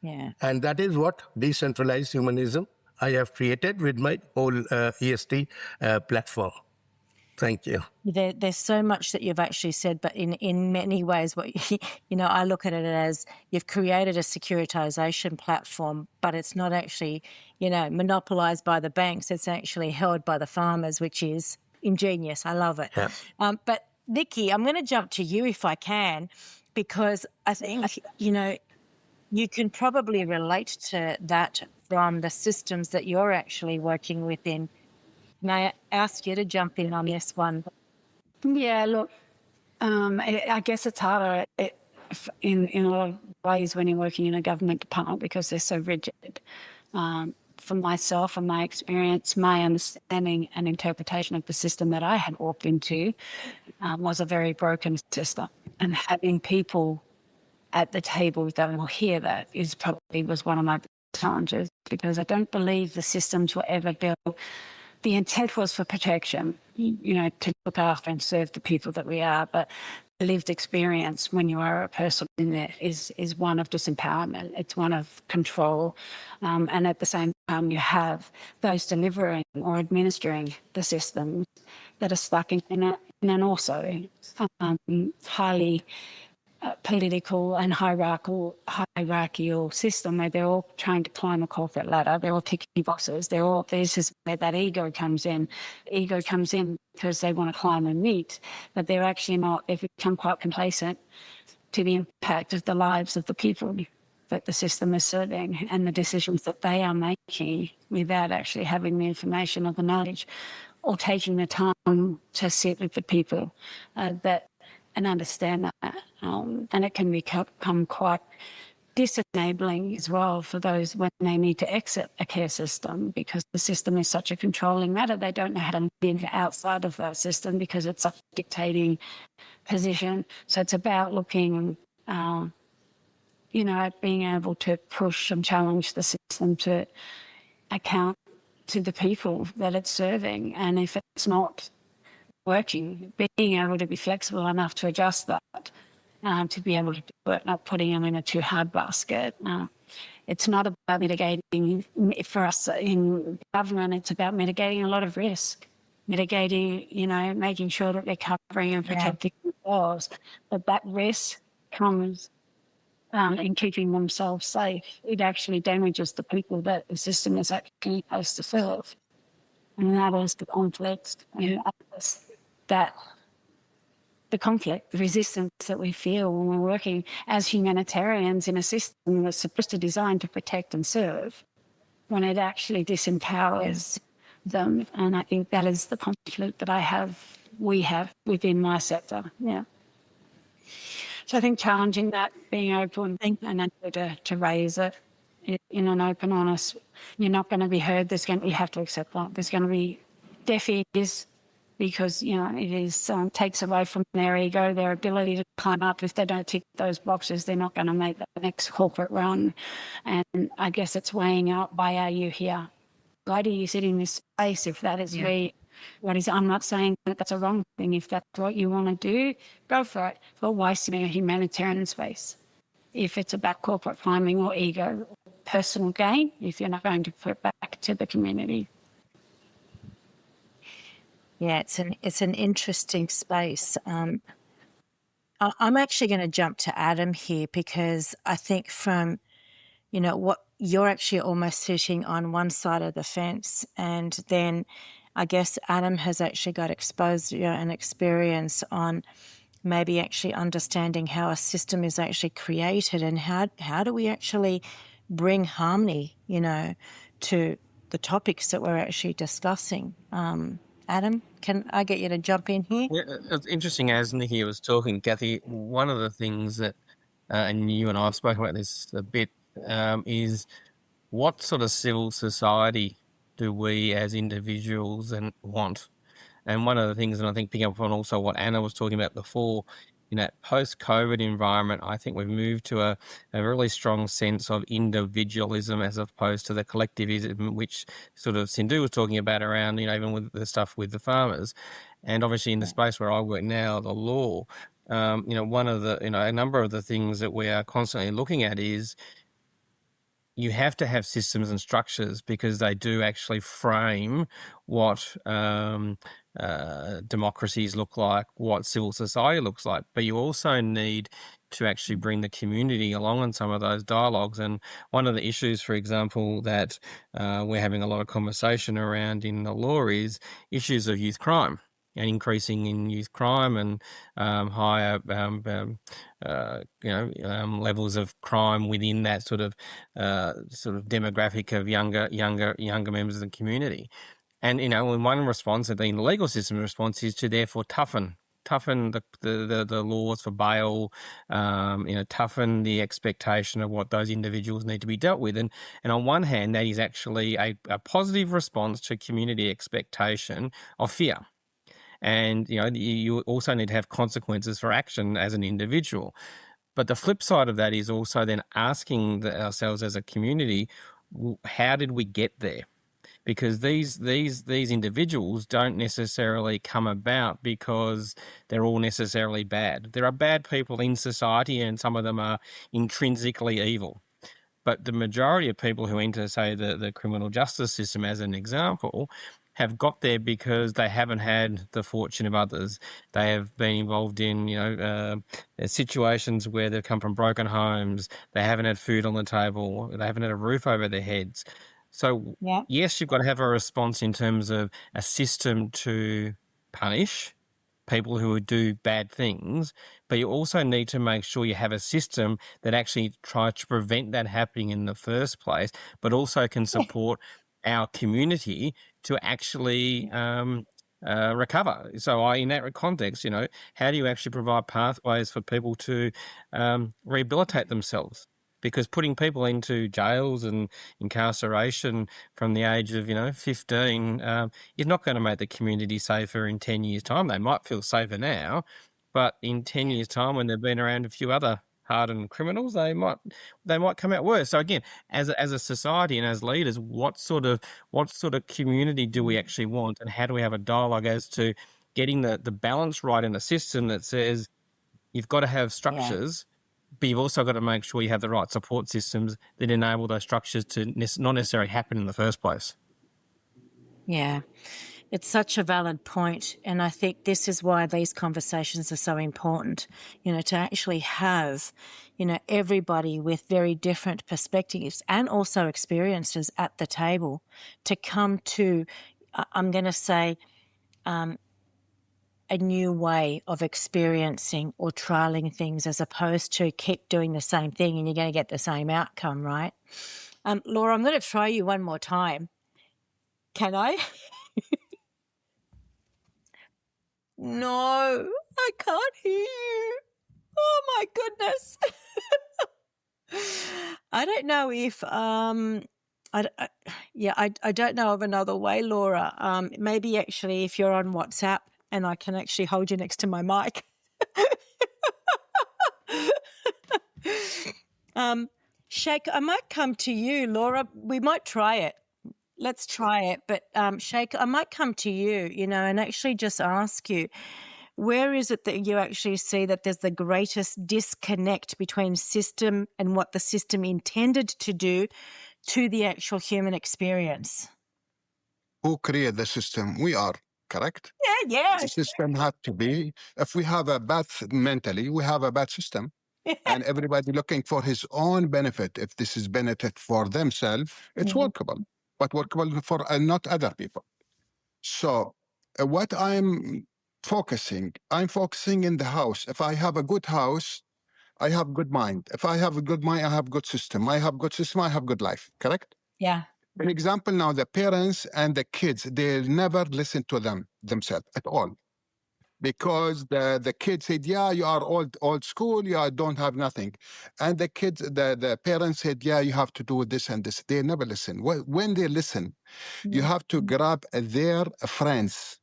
Yeah. And that is what decentralized humanism I have created with my whole EST platform. Thank you. There's so much that you've actually said, but in many ways, what I look at it as you've created a securitization platform, but it's not actually, monopolized by the banks. It's actually held by the farmers, which is ingenious. I love it. Yeah. But Nikki, I'm going to jump to you if I can, because I think, you can probably relate to that from the systems that you're actually working within. May I ask you to jump in on this one? Yeah, look, I guess it's harder in a lot of ways when you're working in a government department because they're so rigid. For myself and my experience, my understanding and interpretation of the system that I had walked into was a very broken system. And having people at the table that will hear that was one of my challenges, because I don't believe the systems were ever built. The intent was for protection, to look after and serve the people that we are. But lived experience when you are a person in there is one of disempowerment. It's one of control. And at the same time, you have those delivering or administering the systems that are stuck in it, and also highly political and hierarchical system where they're all trying to climb a corporate ladder. They're all ticking boxes. This is where that ego comes in. Ego comes in because they want to climb and meet, but they're actually not. They've become quite complacent to the impact of the lives of the people that the system is serving and the decisions that they are making without actually having the information or the knowledge or taking the time to sit with the people and understand that. And it can become quite disenabling as well for those when they need to exit a care system, because the system is such a controlling matter. They don't know how to live outside of that system because it's such a dictating position. So it's about looking, at being able to push and challenge the system to account to the people that it's serving. And if it's not working, being able to be flexible enough to adjust that, to be able to do it, not putting them in a too hard basket. It's not about mitigating, for us in government, it's about mitigating a lot of risk, mitigating, making sure that they're covering and protecting themselves. But that risk comes in keeping themselves safe. It actually damages the people that the system is actually supposed to serve. And that is the conflict. The conflict, the resistance that we feel when we're working as humanitarians in a system that's supposed to design to protect and serve, when it actually disempowers them. And I think that is the conflict that we have within my sector. Yeah. So I think challenging that, being open and to raise it in an open, honest, you're not going to be heard. You have to accept that. There's going to be deaf ears, because, it is takes away from their ego, their ability to climb up. If they don't tick those boxes, they're not going to make the next corporate run. And I guess it's weighing out, why are you here? Why do you sit in this space if that is I'm not saying that that's a wrong thing. If that's what you want to do, go for it. But why sit in a humanitarian space? If it's about corporate climbing or ego, personal gain, if you're not going to put it back to the community. Yeah, it's an interesting space. I'm actually going to jump to Adam here, because I think from, what you're actually almost sitting on one side of the fence, and then I guess Adam has actually got exposure and experience on maybe actually understanding how a system is actually created, and how do we actually bring harmony, to the topics that we're actually discussing. Adam, can I get you to jump in here? Yeah, it's interesting, as Nikki was talking, Cathy, one of the things that, and you and I have spoken about this a bit, is what sort of civil society do we as individuals want? And one of the things, and I think picking up on also what Anna was talking about before, in that post-COVID environment, I think we've moved to a really strong sense of individualism as opposed to the collectivism, which sort of Sindhu was talking about around, even with the stuff with the farmers. And obviously in the space where I work now, the law, one of the, a number of the things that we are constantly looking at is you have to have systems and structures because they do actually frame what democracies look like, what civil society looks like. But you also need to actually bring the community along in some of those dialogues. And one of the issues, for example, that we're having a lot of conversation around in the law is issues of youth crime and increasing in youth crime and higher levels of crime within that sort of demographic of younger members of the community. And in one response, the legal system response is to therefore toughen the laws for bail, toughen the expectation of what those individuals need to be dealt with. And on one hand, that is actually a positive response to community expectation of fear. And, you also need to have consequences for action as an individual. But the flip side of that is also then asking ourselves as a community, how did we get there? Because these individuals don't necessarily come about because they're all necessarily bad. There are bad people in society and some of them are intrinsically evil. But the majority of people who enter, say, the criminal justice system as an example, have got there because they haven't had the fortune of others. They have been involved in, situations where they've come from broken homes. They haven't had food on the table. They haven't had a roof over their heads. So, yes, you've got to have a response in terms of a system to punish people who do bad things, but you also need to make sure you have a system that actually tries to prevent that happening in the first place, but also can support our community to actually recover. So in that context, how do you actually provide pathways for people to rehabilitate themselves? Because putting people into jails and incarceration from the age of, 15 is not going to make the community safer in 10 years' time. They might feel safer now, but in 10 years' time, when they've been around a few other hardened criminals, they might come out worse. So again, as a society and as leaders, what sort of community do we actually want, and how do we have a dialogue as to getting the balance right in a system that says you've got to have structures, but you've also got to make sure you have the right support systems that enable those structures to not necessarily happen in the first place. Yeah, it's such a valid point. And I think this is why these conversations are so important, to actually have, everybody with very different perspectives and also experiences at the table to come to, I'm going to say, a new way of experiencing or trialing things as opposed to keep doing the same thing and you're going to get the same outcome, right? Laura, I'm going to try you one more time. Can I? No, I can't hear you. Oh my goodness. I don't know if I don't know of another way, Laura. Maybe actually if you're on WhatsApp and I can actually hold you next to my mic. Sheikh, I might come to you, Laura. We might try it. Let's try it. But Sheikh, I might come to you, and actually just ask you, where is it that you actually see that there's the greatest disconnect between system and what the system intended to do to the actual human experience? Who created the system? We are, correct? Yeah. The system had to be, if we have a bad mentally, we have a bad system. And everybody looking for his own benefit. If this is benefit for themselves, it's workable, but workable for not other people. So what I'm focusing in the house. If I have a good house, I have good mind. If I have a good mind, I have good system. I have good system, I have good life, correct? Yeah. For example, now the parents and the kids, they never listen to themselves at all. Because the kids said, yeah, you are old school, you don't have nothing. And the kids, the parents said, yeah, you have to do this and this. They never listen. When they listen, you have to grab their friends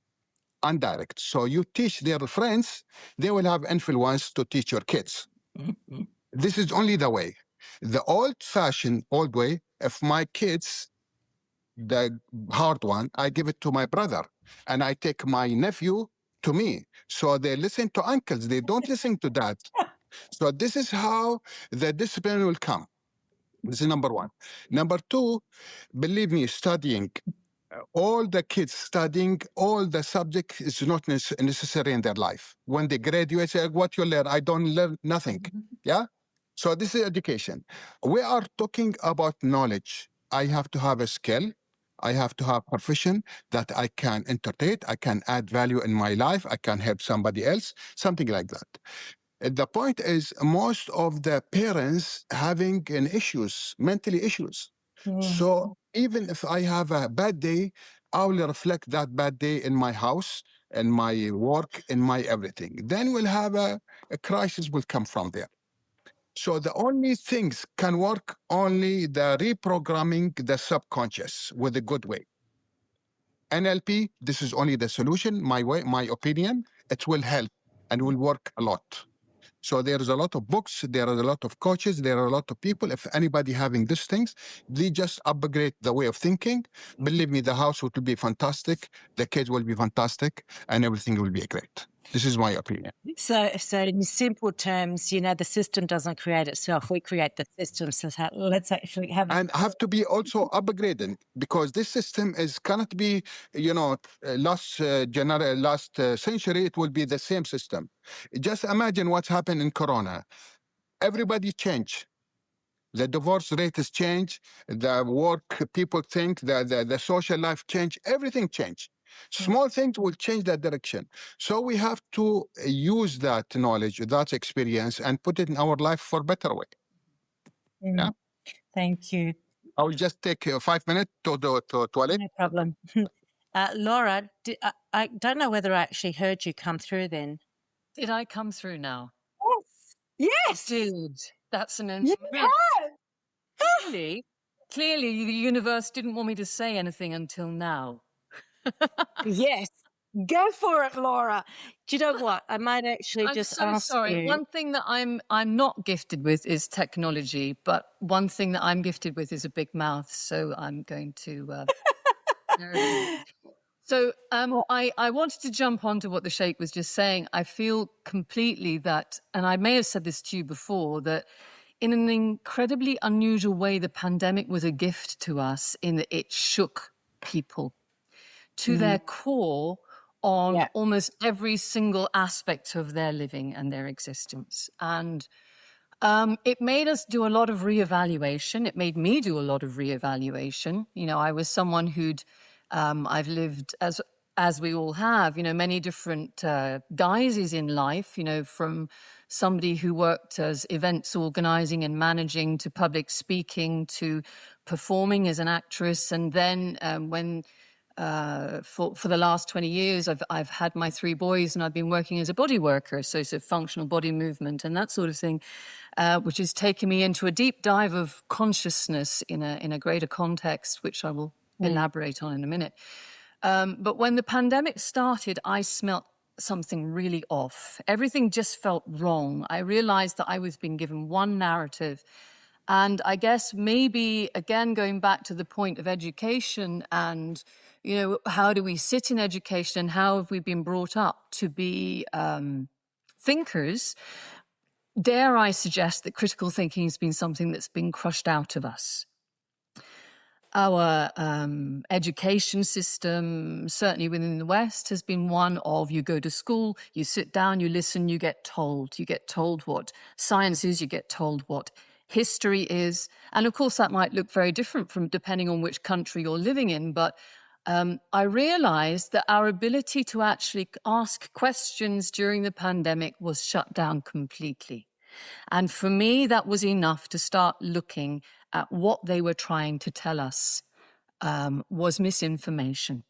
indirect. So you teach their friends, they will have influence to teach your kids. This is only the way. The old-fashioned, old way, if my kids, the hard one, I give it to my brother, and I take my nephew to me. So they listen to uncles, they don't listen to dad. So this is how the discipline will come. This is number one. Number two, believe me, studying, all the kids studying all the subjects is not necessary in their life. When they graduate, say, what you learn? I don't learn nothing. Yeah? So this is education. We are talking about knowledge. I have to have a skill. I have to have profession that I can entertain. I can add value in my life. I can help somebody else, something like that. The point is, most of the parents having an issues, mentally issues. So even if I have a bad day, I will reflect that bad day in my house, in my work, in my everything. Then we'll have a crisis will come from there. So the only things can work only the reprogramming the subconscious with a good way. NLP, this is only the solution, my way, my opinion. It will help and will work a lot. So there is a lot of books, there are a lot of coaches, there are a lot of people. If anybody having these things, they just upgrade the way of thinking. Believe me, the house will be fantastic, the kids will be fantastic, and everything will be great. This is my opinion. So in simple terms, the system doesn't create itself. We create the system. So let's actually have. And have to be also upgraded, because this system cannot be, last century, it will be the same system. Just imagine what's happened in Corona. Everybody changed. The divorce rate has changed. The work people think, the social life changed. Everything changed. Small things will change that direction. So we have to use that knowledge, that experience, and put it in our life for a better way. Yeah. Thank you. I will just take 5 minutes to the toilet. No problem. Laura, I don't know whether I actually heard you come through then. Did I come through now? Yes. Dude, that's an You Clearly, the universe didn't want me to say anything until now. Yes. Go for it, Laura. Do you know what? I might actually I'm just so ask sorry. you. One thing that I'm not gifted with is technology, but one thing that I'm gifted with is a big mouth. So I'm going to. So I wanted to jump onto what the Sheikh was just saying. I feel completely that, and I may have said this to you before, that in an incredibly unusual way, the pandemic was a gift to us in that it shook people to their core on almost every single aspect of their living and their existence. And it made us do a lot of reevaluation. It made me do a lot of reevaluation. I was someone who'd, I've lived, as we all have, many different guises in life, from somebody who worked as events organizing and managing to public speaking to performing as an actress. And then for the last 20 years, I've had my 3 boys, and I've been working as a body worker, so functional body movement and that sort of thing, which has taken me into a deep dive of consciousness in a greater context, which I will elaborate on in a minute. But when the pandemic started, I smelt something really off. Everything just felt wrong. I realized that I was being given one narrative. And I guess maybe, again, going back to the point of education and, how do we sit in education and how have we been brought up to be thinkers? Dare I suggest that critical thinking has been something that's been crushed out of us. Our education system, certainly within the West, has been one of you go to school, you sit down, you listen, you get told. You get told what science is, you get told what history is. And of course, that might look very different from depending on which country you're living in. But I realized that our ability to actually ask questions during the pandemic was shut down completely. And for me, that was enough to start looking at what they were trying to tell us was misinformation.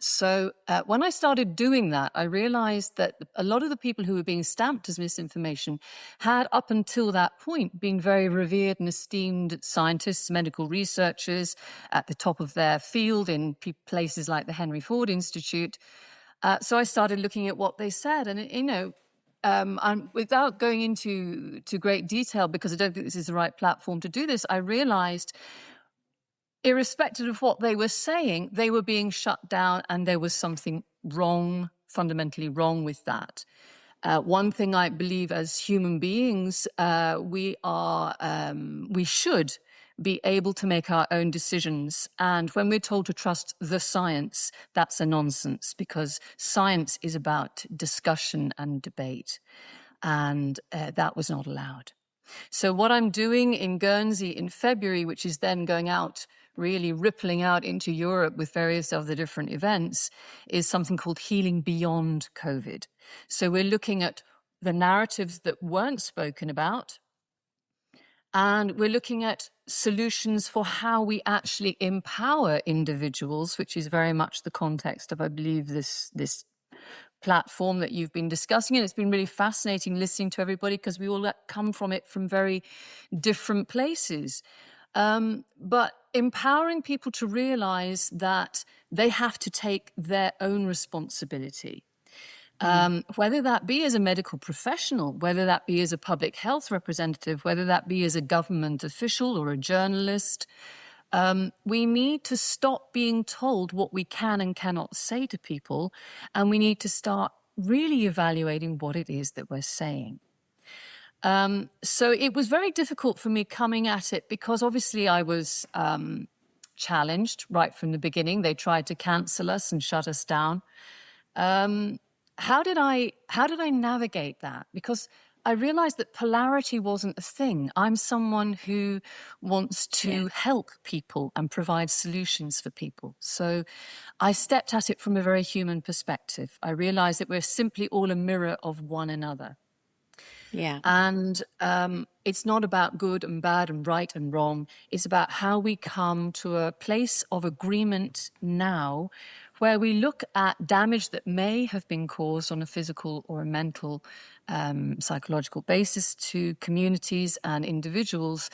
So when I started doing that, I realized that a lot of the people who were being stamped as misinformation had, up until that point, been very revered and esteemed scientists, medical researchers at the top of their field in places like the Henry Ford Institute. So I started looking at what they said, and and without going into great detail, because I don't think this is the right platform to do this, I realized, irrespective of what they were saying, they were being shut down, and there was something wrong, fundamentally wrong with that. One thing I believe as human beings, we should be able to make our own decisions. And when we're told to trust the science, that's a nonsense, because science is about discussion and debate. And that was not allowed. So what I'm doing in Guernsey in February, which is then going out, really rippling out into Europe with various other different events, is something called Healing Beyond COVID. So we're looking at the narratives that weren't spoken about, and we're looking at solutions for how we actually empower individuals, which is very much the context of, I believe, this platform that you've been discussing. And it's been really fascinating listening to everybody, because we all come from it from very different places. But empowering people to realize that they have to take their own responsibility. Whether that be as a medical professional, whether that be as a public health representative, whether that be as a government official or a journalist, we need to stop being told what we can and cannot say to people, and we need to start really evaluating what it is that we're saying. So it was very difficult for me coming at it, because obviously I was challenged right from the beginning. They tried to cancel us and shut us down. How did I navigate that? Because I realized that polarity wasn't a thing. I'm someone who wants to help people and provide solutions for people. So I stepped at it from a very human perspective. I realized that we're simply all a mirror of one another. Yeah. And it's not about good and bad and right and wrong. It's about how we come to a place of agreement now, where we look at damage that may have been caused on a physical or a mental, psychological basis to communities and individuals,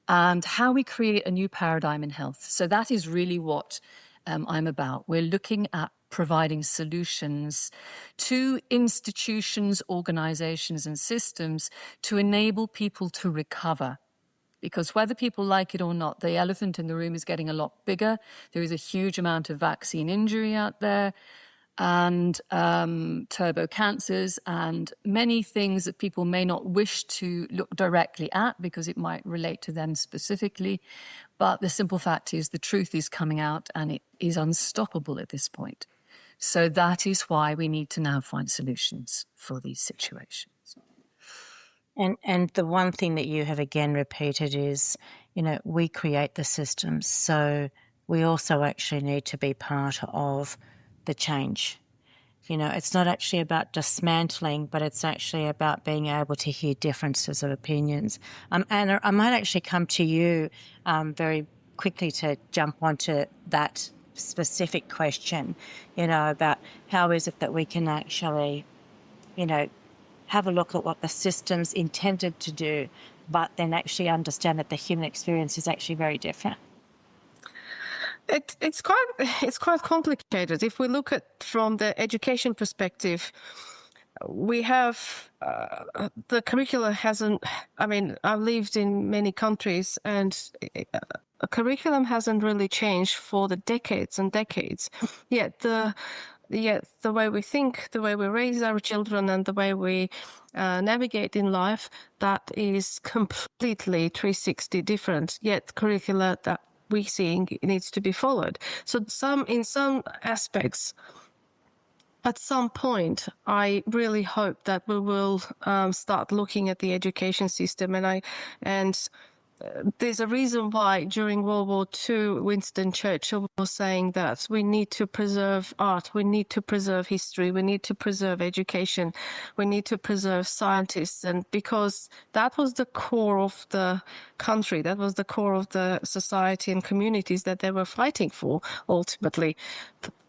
and how we create a new paradigm in health. So that is really what I'm about. We're looking at providing solutions to institutions, organizations, and systems to enable people to recover. Because whether people like it or not, the elephant in the room is getting a lot bigger. There is a huge amount of vaccine injury out there, and turbo cancers, and many things that people may not wish to look directly at because it might relate to them specifically. But the simple fact is the truth is coming out, and it is unstoppable at this point. So that is why we need to now find solutions for these situations. And the one thing that you have again repeated is, we create the systems. So we also actually need to be part of the change. It's not actually about dismantling, but it's actually about being able to hear differences of opinions. And I might actually come to you very quickly to jump onto that specific question, about how is it that we can actually, have a look at what the system's intended to do, but then actually understand that the human experience is actually very different. It's quite complicated. If we look at from the education perspective, we have the curricula hasn't. I mean, I've lived in many countries, and a curriculum hasn't really changed for the decades and decades. Yet the way we think, the way we raise our children, and the way we navigate in life, that is completely 360 different. Yet curricula that we seeing needs to be followed. So in some aspects, at some point, I really hope that we will start looking at the education system, and there's a reason why during World War II, Winston Churchill was saying that we need to preserve art, we need to preserve history, we need to preserve education, we need to preserve scientists. And because that was the core of the country, that was the core of the society and communities that they were fighting for, ultimately,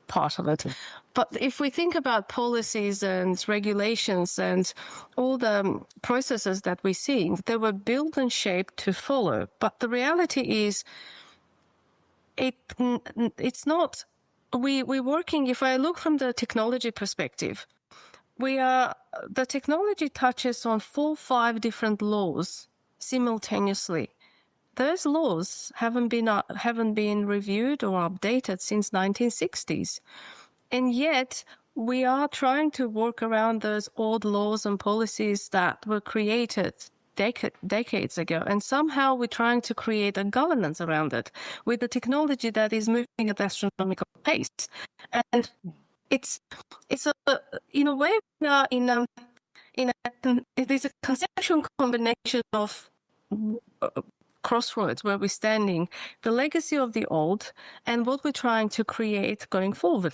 part of it. But if we think about policies and regulations and all the processes that we're seeing, they were built and shaped to follow. But the reality is, it's not we're working, if I look from the technology perspective, the technology touches on 4 or 5 different laws simultaneously. Those laws haven't been reviewed or updated since 1960s. And yet we are trying to work around those old laws and policies that were created decades ago. And somehow we're trying to create a governance around it with the technology that is moving at astronomical pace. And it's in a way we are it is a conceptual combination of crossroads where we're standing, the legacy of the old and what we're trying to create going forward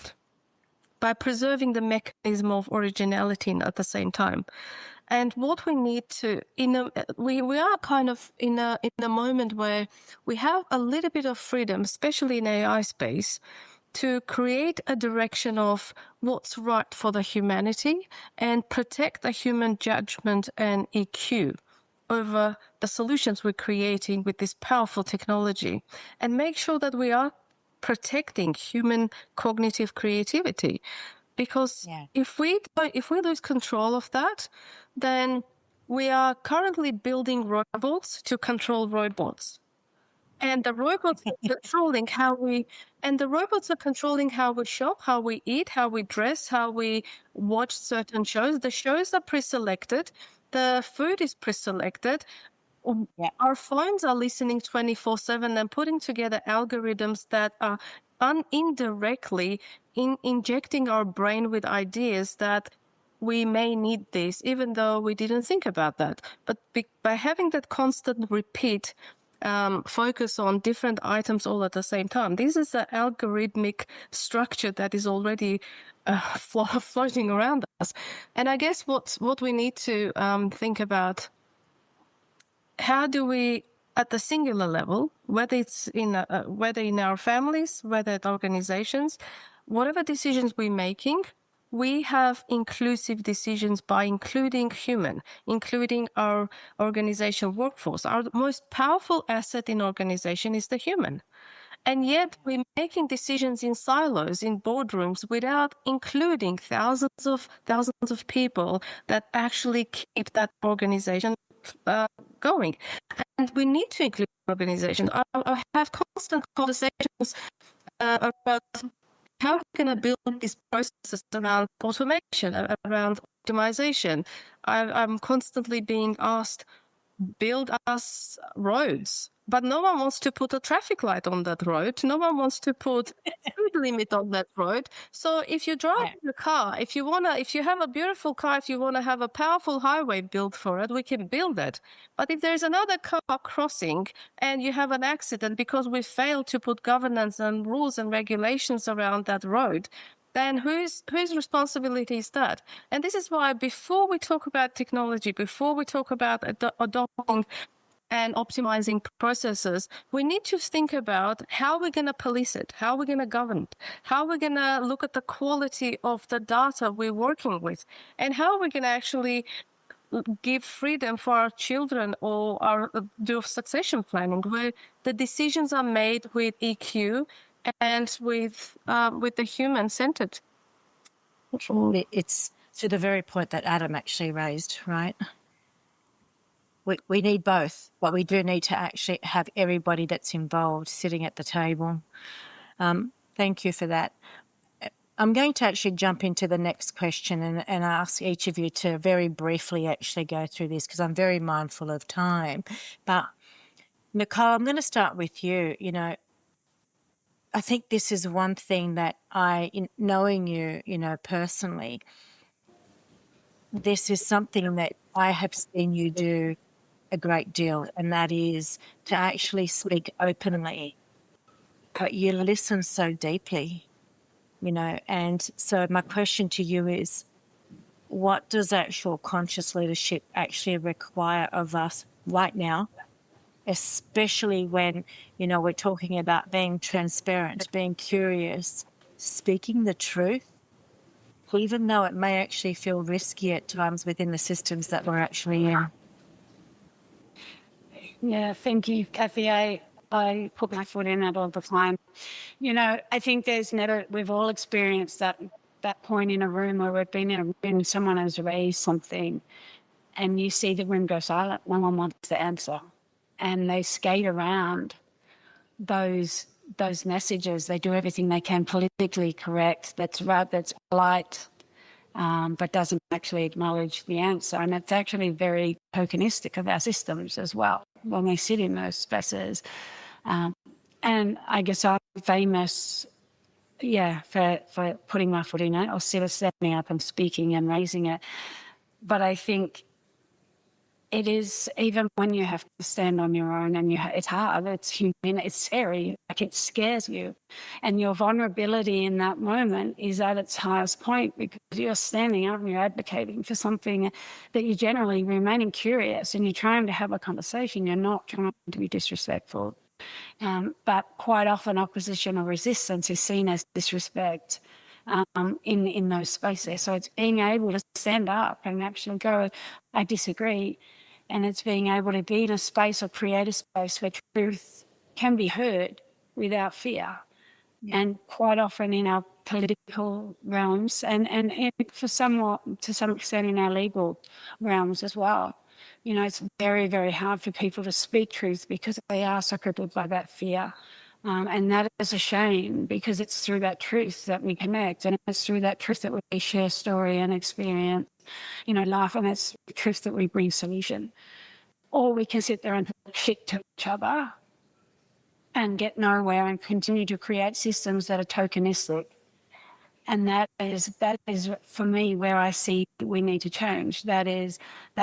by preserving the mechanism of originality at the same time. And what we need to, we are kind of in a moment where we have a little bit of freedom, especially in AI space, to create a direction of what's right for the humanity and protect the human judgment and EQ over the solutions we're creating with this powerful technology, and make sure that we are protecting human cognitive creativity. Because if we lose control of that, then we are currently building robots to control robots. And the robots are controlling how we shop, how we eat, how we dress, how we watch certain shows. The shows are pre-selected. The food is pre-selected. Our phones are listening 24/7 and putting together algorithms that are indirectly injecting our brain with ideas that we may need this, even though we didn't think about that. But by having that constant repeat focus on different items all at the same time, this is an algorithmic structure that is already floating around us. And I guess what we need to think about, how do we, at the singular level, whether it's whether in our families, whether at organizations, whatever decisions we're making, we have inclusive decisions by including including our organization workforce. Our most powerful asset in organization is the human. And yet we're making decisions in silos, in boardrooms, without including thousands of people that actually keep that organization going. And we need to include organizations. I have constant conversations about how we're going to build these processes around automation, around optimization. I'm constantly being asked, build us roads. But no one wants to put a traffic light on that road. No one wants to put a speed limit on that road. So if you drive a car, if you have a beautiful car, if you want to have a powerful highway built for it, we can build it. But if there's another car crossing and you have an accident because we failed to put governance and rules and regulations around that road, then whose responsibility is that? And this is why before we talk about technology, before we talk about adopting and optimizing processes, we need to think about how we're going to police it, how we're going to govern it, how we're going to look at the quality of the data we're working with, and how we're going to actually give freedom for our children or do succession planning, where the decisions are made with EQ and with the human-centered. It's to the very point that Adam actually raised, right? We need both, but we do need to actually have everybody that's involved sitting at the table. Thank you for that. I'm going to actually jump into the next question and ask each of you to very briefly actually go through this, because I'm very mindful of time. But Nicole, I'm going to start with you. I think this is one thing that knowing you, personally, this is something that I have seen you do a great deal, and that is to actually speak openly, but you listen so deeply, and so my question to you is, what does actual conscious leadership actually require of us right now, especially when, we're talking about being transparent, being curious, speaking the truth, even though it may actually feel risky at times within the systems that we're actually in? Yeah, thank you, Cathy. I put my foot in it all the time. You know, I think we've all experienced that point in a room where we've been in a room, someone has raised something and you see the room go silent, no one wants to answer. And they skate around those messages. They do everything they can politically correct, that's right, that's polite, but doesn't actually acknowledge the answer. And it's actually very tokenistic of our systems as well when we sit in those spaces. And I guess I'm famous, for putting my foot in it, or standing up and speaking and raising it. But I think it is, even when you have to stand on your own and it's hard, it's human, it's scary, like it scares you. And your vulnerability in that moment is at its highest point because you're standing up and you're advocating for something that you're generally remaining curious and you're trying to have a conversation. You're not trying to be disrespectful. But quite often opposition or resistance is seen as disrespect in those spaces. So it's being able to stand up and actually go, I disagree. And it's being able to be in a space or create a space where truth can be heard without fear. Yeah. And quite often in our political realms and to some extent in our legal realms as well. You know, it's very, very hard for people to speak truth because they are so crippled by that fear. And that is a shame because it's through that truth that we connect and it's through that truth that we share story and experience, you know, laugh, and it's the truth that we bring solution. Or we can sit there and talk shit to each other and get nowhere and continue to create systems that are tokenistic. And that is for me where I see we need to change. That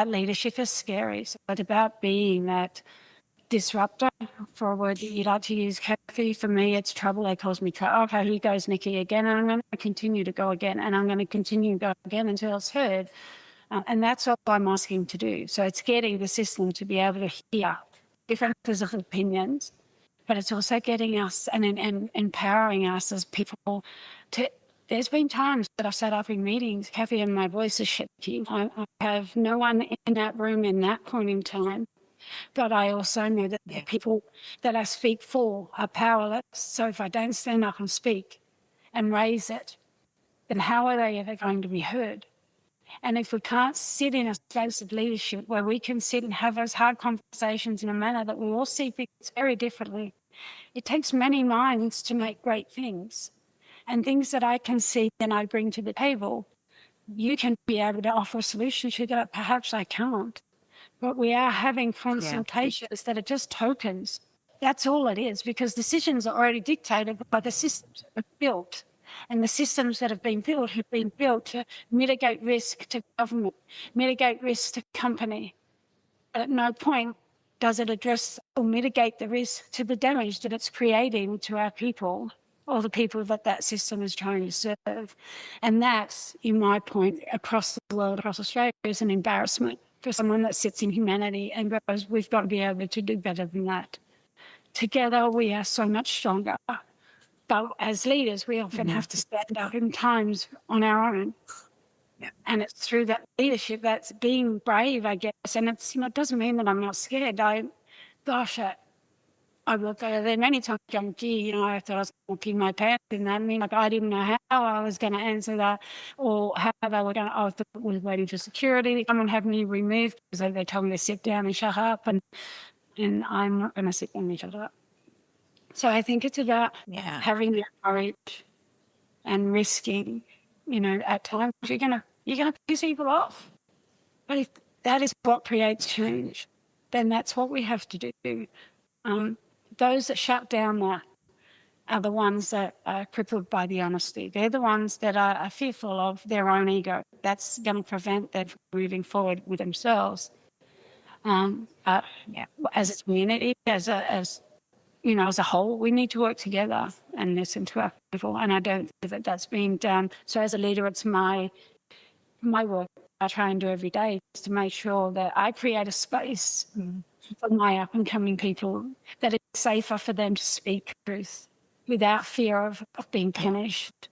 leadership is scary. So it's about being that disruptor, for a word that you'd like to use, Cathy. For me, it's trouble. They calls me trouble. Okay, here goes Nikki again, and I'm going to continue to go again, and I'm going to continue to go again until it's heard. And that's what I'm asking to do. So it's getting the system to be able to hear differences of opinions, but it's also getting us and empowering us as people to. There's been times that I've sat up in meetings, Cathy, and my voice is shaking. I have no one in that room in that point in time. But I also know that the people that I speak for are powerless. So if I don't stand up and speak and raise it, then how are they ever going to be heard? And if we can't sit in a space of leadership where we can sit and have those hard conversations in a manner that we all see things very differently, it takes many minds to make great things. And things that I can see and I bring to the table, you can be able to offer a solution to that perhaps I can't. But we are having consultations that are just tokens. That's all it is, because decisions are already dictated by the systems that are built. And the systems that have been built to mitigate risk to government, mitigate risk to company. But at no point does it address or mitigate the risk to the damage that it's creating to our people or the people that system is trying to serve. And that, in my point, across the world, across Australia, is an embarrassment for someone that sits in humanity and goes, we've got to be able to do better than that. Together, we are so much stronger. But as leaders, we often have to stand up in times on our own. Yeah. And it's through that leadership that's being brave, I guess. And it's, it doesn't mean that I'm not scared. I look at it many times, I thought I was going to pee my pants in that. I mean, I didn't know how I was going to answer that or how they were going to, I was waiting for security to come and have me removed because they told me to sit down and shut up. And I'm not going to sit down and shut up. So I think it's about having the courage and risking, at times you're gonna piss people off. But if that is what creates change, then that's what we have to do. Those that shut down that are the ones that are crippled by the honesty. They're the ones that are fearful of their own ego. That's going to prevent them from moving forward with themselves. As a community, as a whole, we need to work together and listen to our people. And I don't think that that's being done. So as a leader, it's my work I try and do every day is to make sure that I create a space for my up-and-coming people that it's safer for them to speak truth without fear of being punished.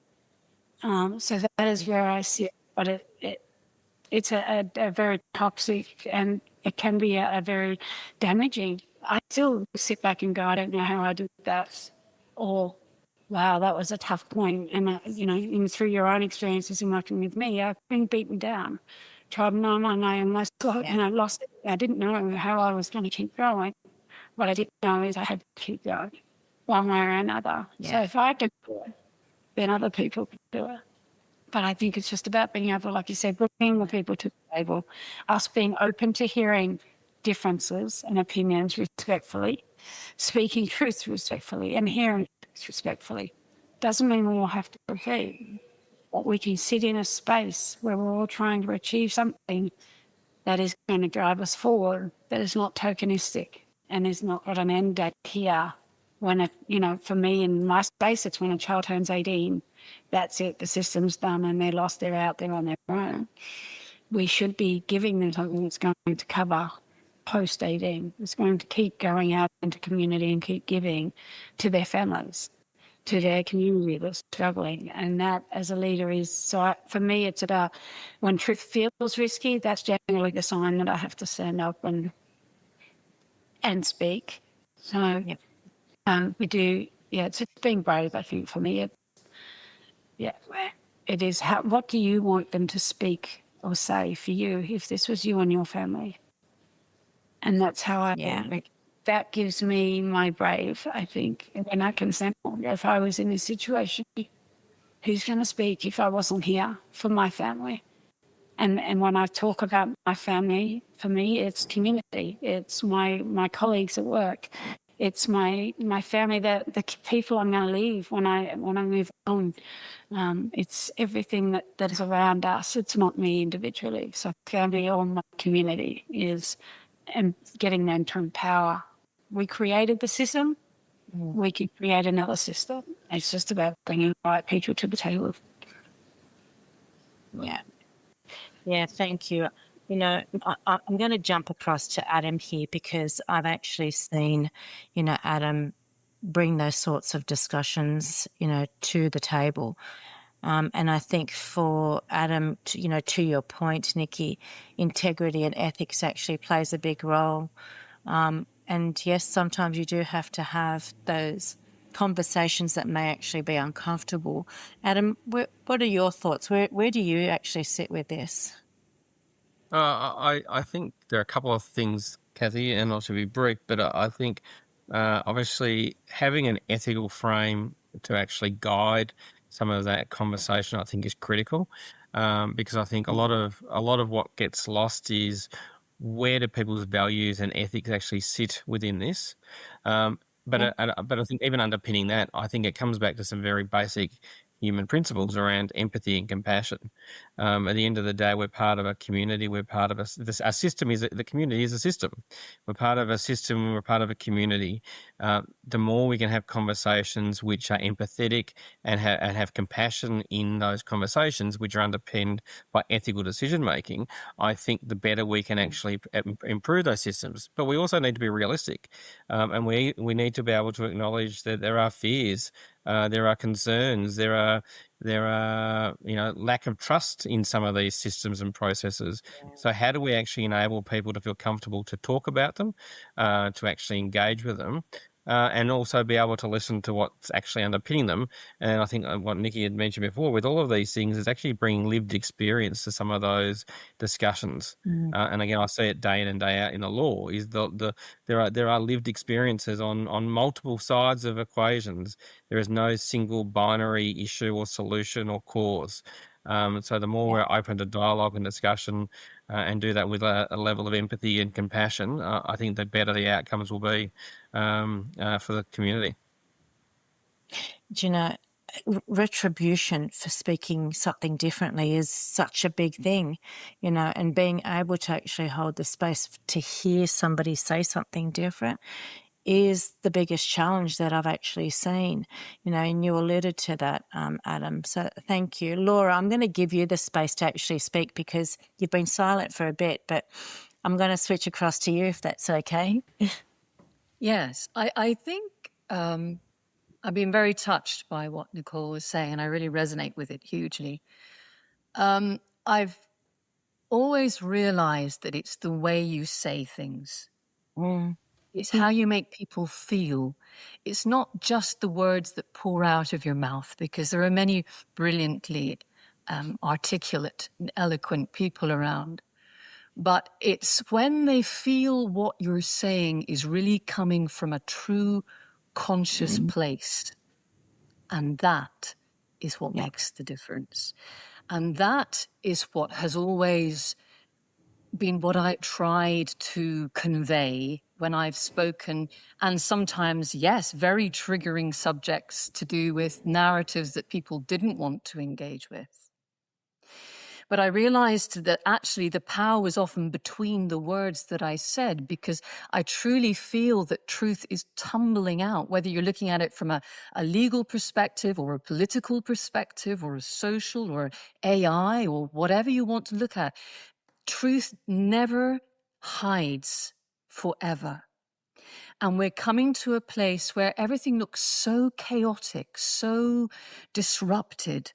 So that is where I sit. But it's a very toxic and it can be a very damaging. I still sit back and go, I don't know how I do that. Or wow, that was a tough point. And, you know, even through your own experiences in working with me, I've been beaten down. Tried no, unless, and I lost it. I didn't know how I was going to keep going. What I didn't know is I had to keep going one way or another. So if I could do it, then other people could do it. But I think it's just about being able, like you said, bringing the people to the table, us being open to hearing differences and opinions respectfully, speaking truth respectfully, and hearing truth respectfully. Doesn't mean we all have to agree, but we can sit in a space where we're all trying to achieve something that is going to drive us forward, that is not tokenistic and is not got an end date here. When, you know, for me in my space, it's when a child turns 18. That's it. The system's done and they're lost. They're out there on their own. We should be giving them something that's going to cover post 18. It's going to keep going out into community and keep giving to their families, to their community that's struggling. And that, as a leader, is so. For me, it's about when truth feels risky. That's generally the sign that I have to stand up and speak. So we do. Yeah, it's just being brave. I think for me, it is. What do you want them to speak or say for you if this was you and your family? And that's how I. That gives me my brave. I think, and I can say, if I was in this situation, who's going to speak if I wasn't here for my family? And when I talk about my family, for me, it's community. It's my colleagues at work. It's my family, the people I'm going to leave when I move on. It's everything that is around us. It's not me individually. So it's going to be all my community and getting them to empower. We created the system. We could create another system. It's just about bringing the right people to the table. Yeah, thank you. You know, I'm going to jump across to Adam here because I've actually seen, you know, Adam bring those sorts of discussions, you know, to the table. And I think for Adam, to your point, Nikki, integrity and ethics actually plays a big role. And yes, sometimes you do have to have those conversations that may actually be uncomfortable. Adam, what are your thoughts? Where do you actually sit with this? I think there are a couple of things, Cathy, and not to be brief, but I think obviously having an ethical frame to actually guide some of that conversation, I think, is critical, because I think a lot of what gets lost is where do people's values and ethics actually sit within this. But I think even underpinning that, I think it comes back to some very basic human principles around empathy and compassion. At the end of the day, we're part of a community. We're part of a system. The community is a system. We're part of a system. We're part of a community. The more we can have conversations which are empathetic and have compassion in those conversations, which are underpinned by ethical decision making, I think the better we can actually improve those systems. But we also need to be realistic, and we need to be able to acknowledge that there are fears. There are concerns. There are lack of trust in some of these systems and processes. So how do we actually enable people to feel comfortable to talk about them, to actually engage with them, and also be able to listen to what's actually underpinning them? And I think what Nikki had mentioned before with all of these things is actually bringing lived experience to some of those discussions. And again, I see it day in and day out in the law is there are lived experiences on multiple sides of equations. There is no single binary issue or solution or cause. So the more we're open to dialogue and discussion and do that with a level of empathy and compassion, I think the better the outcomes will be for the community. Do you know, retribution for speaking something differently is such a big thing, you know, and being able to actually hold the space to hear somebody say something different is the biggest challenge that I've actually seen, you know, and you alluded to that, Adam. So thank you. Laura, I'm going to give you the space to actually speak because you've been silent for a bit, but I'm going to switch across to you if that's okay. Yes, I think I've been very touched by what Nicole was saying, and I really resonate with it hugely. I've always realized that it's the way you say things. It's how you make people feel. It's not just the words that pour out of your mouth, because there are many brilliantly articulate and eloquent people around. But it's when they feel what you're saying is really coming from a true conscious place. And that is what makes the difference. And that is what has always been what I tried to convey when I've spoken, and sometimes, yes, very triggering subjects to do with narratives that people didn't want to engage with. But I realized that actually the power was often between the words that I said, because I truly feel that truth is tumbling out, whether you're looking at it from a legal perspective or a political perspective or a social or AI or whatever you want to look at. Truth never hides forever. And we're coming to a place where everything looks so chaotic, so disrupted.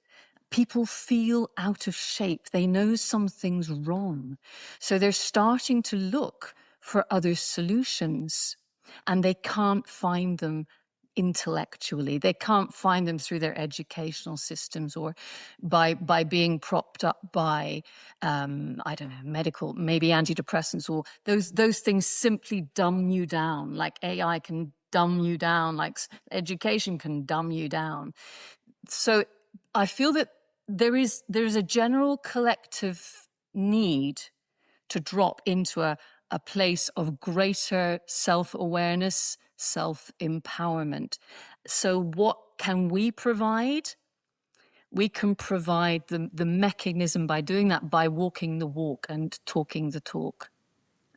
People feel out of shape. They know something's wrong. So they're starting to look for other solutions, and they can't find them intellectually. They can't find them through their educational systems or by being propped up by, I don't know, medical, maybe antidepressants, or those things simply dumb you down, like AI can dumb you down, like education can dumb you down. So I feel that there's a general collective need to drop into a place of greater self-awareness, self-empowerment. So what can we provide? We can provide the mechanism by doing that, by walking the walk and talking the talk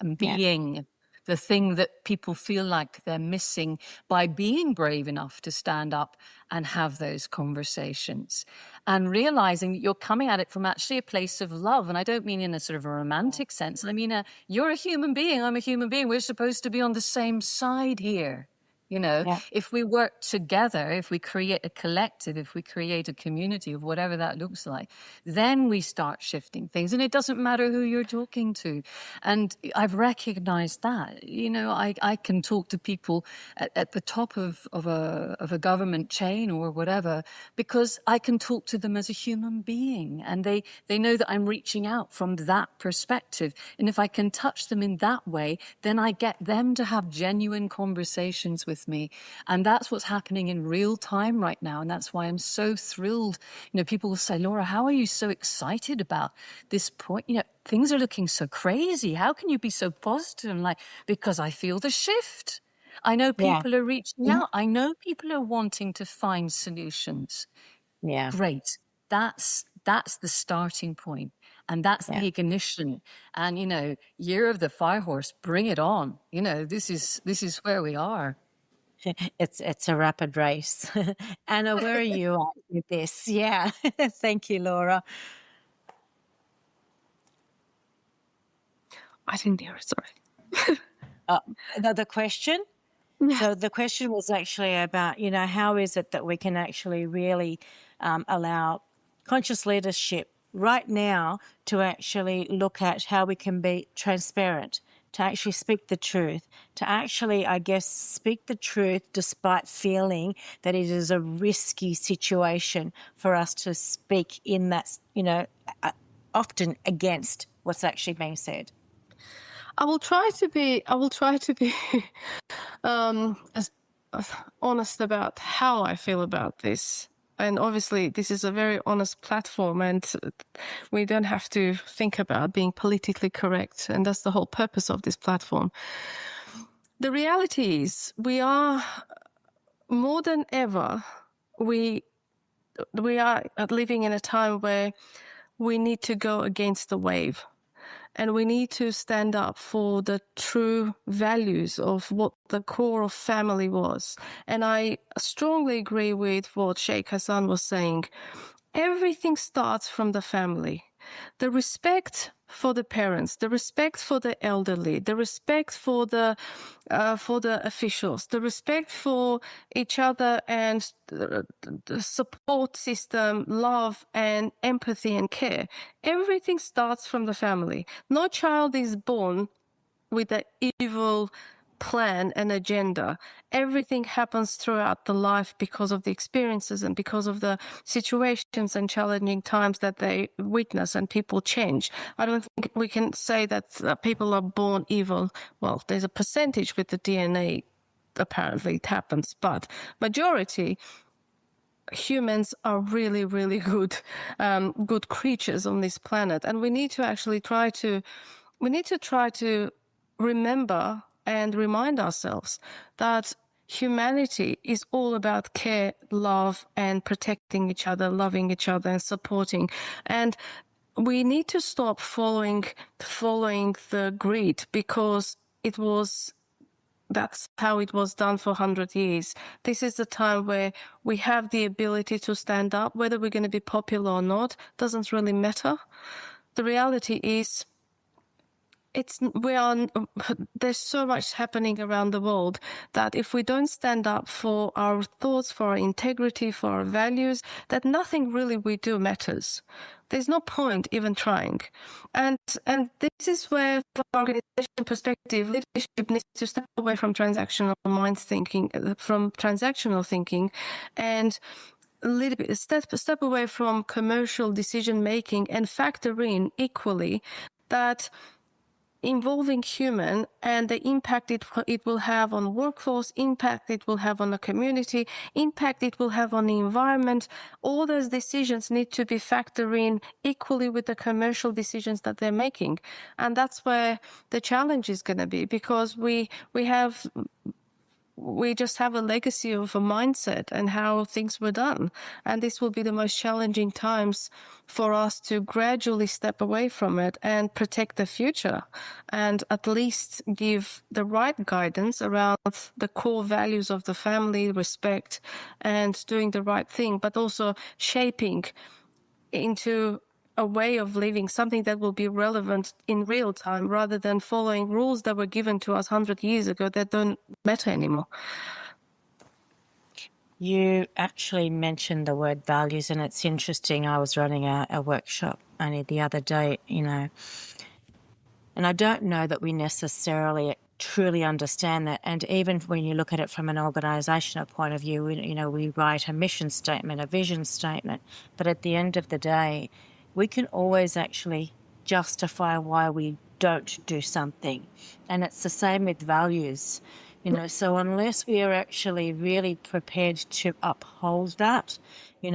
and being the thing that people feel like they're missing, by being brave enough to stand up and have those conversations and realizing that you're coming at it from actually a place of love. And I don't mean in a sort of a romantic sense. I mean, you're a human being, I'm a human being. We're supposed to be on the same side here. You know, if we work together, if we create a collective, if we create a community of whatever that looks like, then we start shifting things. And it doesn't matter who you're talking to. And I've recognized that, you know, I can talk to people at the top of a government chain or whatever, because I can talk to them as a human being, and they know that I'm reaching out from that perspective. And if I can touch them in that way, then I get them to have genuine conversations with me. And that's what's happening in real time right now. And that's why I'm so thrilled. You know, people will say, Laura, how are you so excited about this point? You know, things are looking so crazy. How can you be so positive? I'm like, because I feel the shift. I know people are reaching out. I know people are wanting to find solutions. Yeah. Great. That's the starting point. And that's the ignition. And, you know, year of the fire horse, bring it on. You know, this is where we are. It's a rapid race. Anna, where are you at with this? Yeah. Thank you, Laura. I didn't hear it, sorry. The question? So the question was actually about, you know, how is it that we can actually really allow conscious leadership right now to actually look at how we can be transparent, to actually speak the truth, to actually, I guess, speak the truth despite feeling that it is a risky situation for us to speak in that, you know, often against what's actually being said. I will try to be as honest about how I feel about this. And obviously, this is a very honest platform, and we don't have to think about being politically correct. And that's the whole purpose of this platform. The reality is, we are more than ever, we are living in a time where we need to go against the wave. And we need to stand up for the true values of what the core of family was. And I strongly agree with what Sheikh Hassan was saying. Everything starts from the family. The respect for the parents, the respect for the elderly, the respect for the officials, the respect for each other, and the support system, love and empathy and care. Everything starts from the family. No child is born with an evil plan and agenda. Everything happens throughout the life because of the experiences and because of the situations and challenging times that they witness, and people change. I don't think we can say that people are born evil. Well, there's a percentage with the DNA, apparently it happens, but majority humans are really, really good creatures on this planet, and we need to actually try to remember and remind ourselves that humanity is all about care, love, and protecting each other, loving each other, and supporting. And we need to stop following the greed, because that's how it was done for 100 years. This is the time where we have the ability to stand up. Whether we're going to be popular or not doesn't really matter. The reality is, there's so much happening around the world that if we don't stand up for our thoughts, for our integrity, for our values, that nothing really we do matters. There's no point even trying. And this is where, from an organization perspective, leadership needs to step away from transactional thinking, and a little bit step away from commercial decision making, and factor in equally that involving human and the impact it will have on the workforce, impact it will have on the community, impact it will have on the environment. All those decisions need to be factored in equally with the commercial decisions that they're making. And that's where the challenge is going to be, because we just have a legacy of a mindset and how things were done. And this will be the most challenging times for us to gradually step away from it and protect the future, and at least give the right guidance around the core values of the family, respect, and doing the right thing, but also shaping into a way of living, something that will be relevant in real time, rather than following rules that were given to us 100 years ago that don't matter anymore. You actually mentioned the word values, and it's interesting. I was running a workshop only the other day, and I don't know that we necessarily truly understand that. And even when you look at it from an organisational point of view, we write a mission statement, a vision statement, but at the end of the day, we can always actually justify why we don't do something. And it's the same with values. So unless we are actually really prepared to uphold that,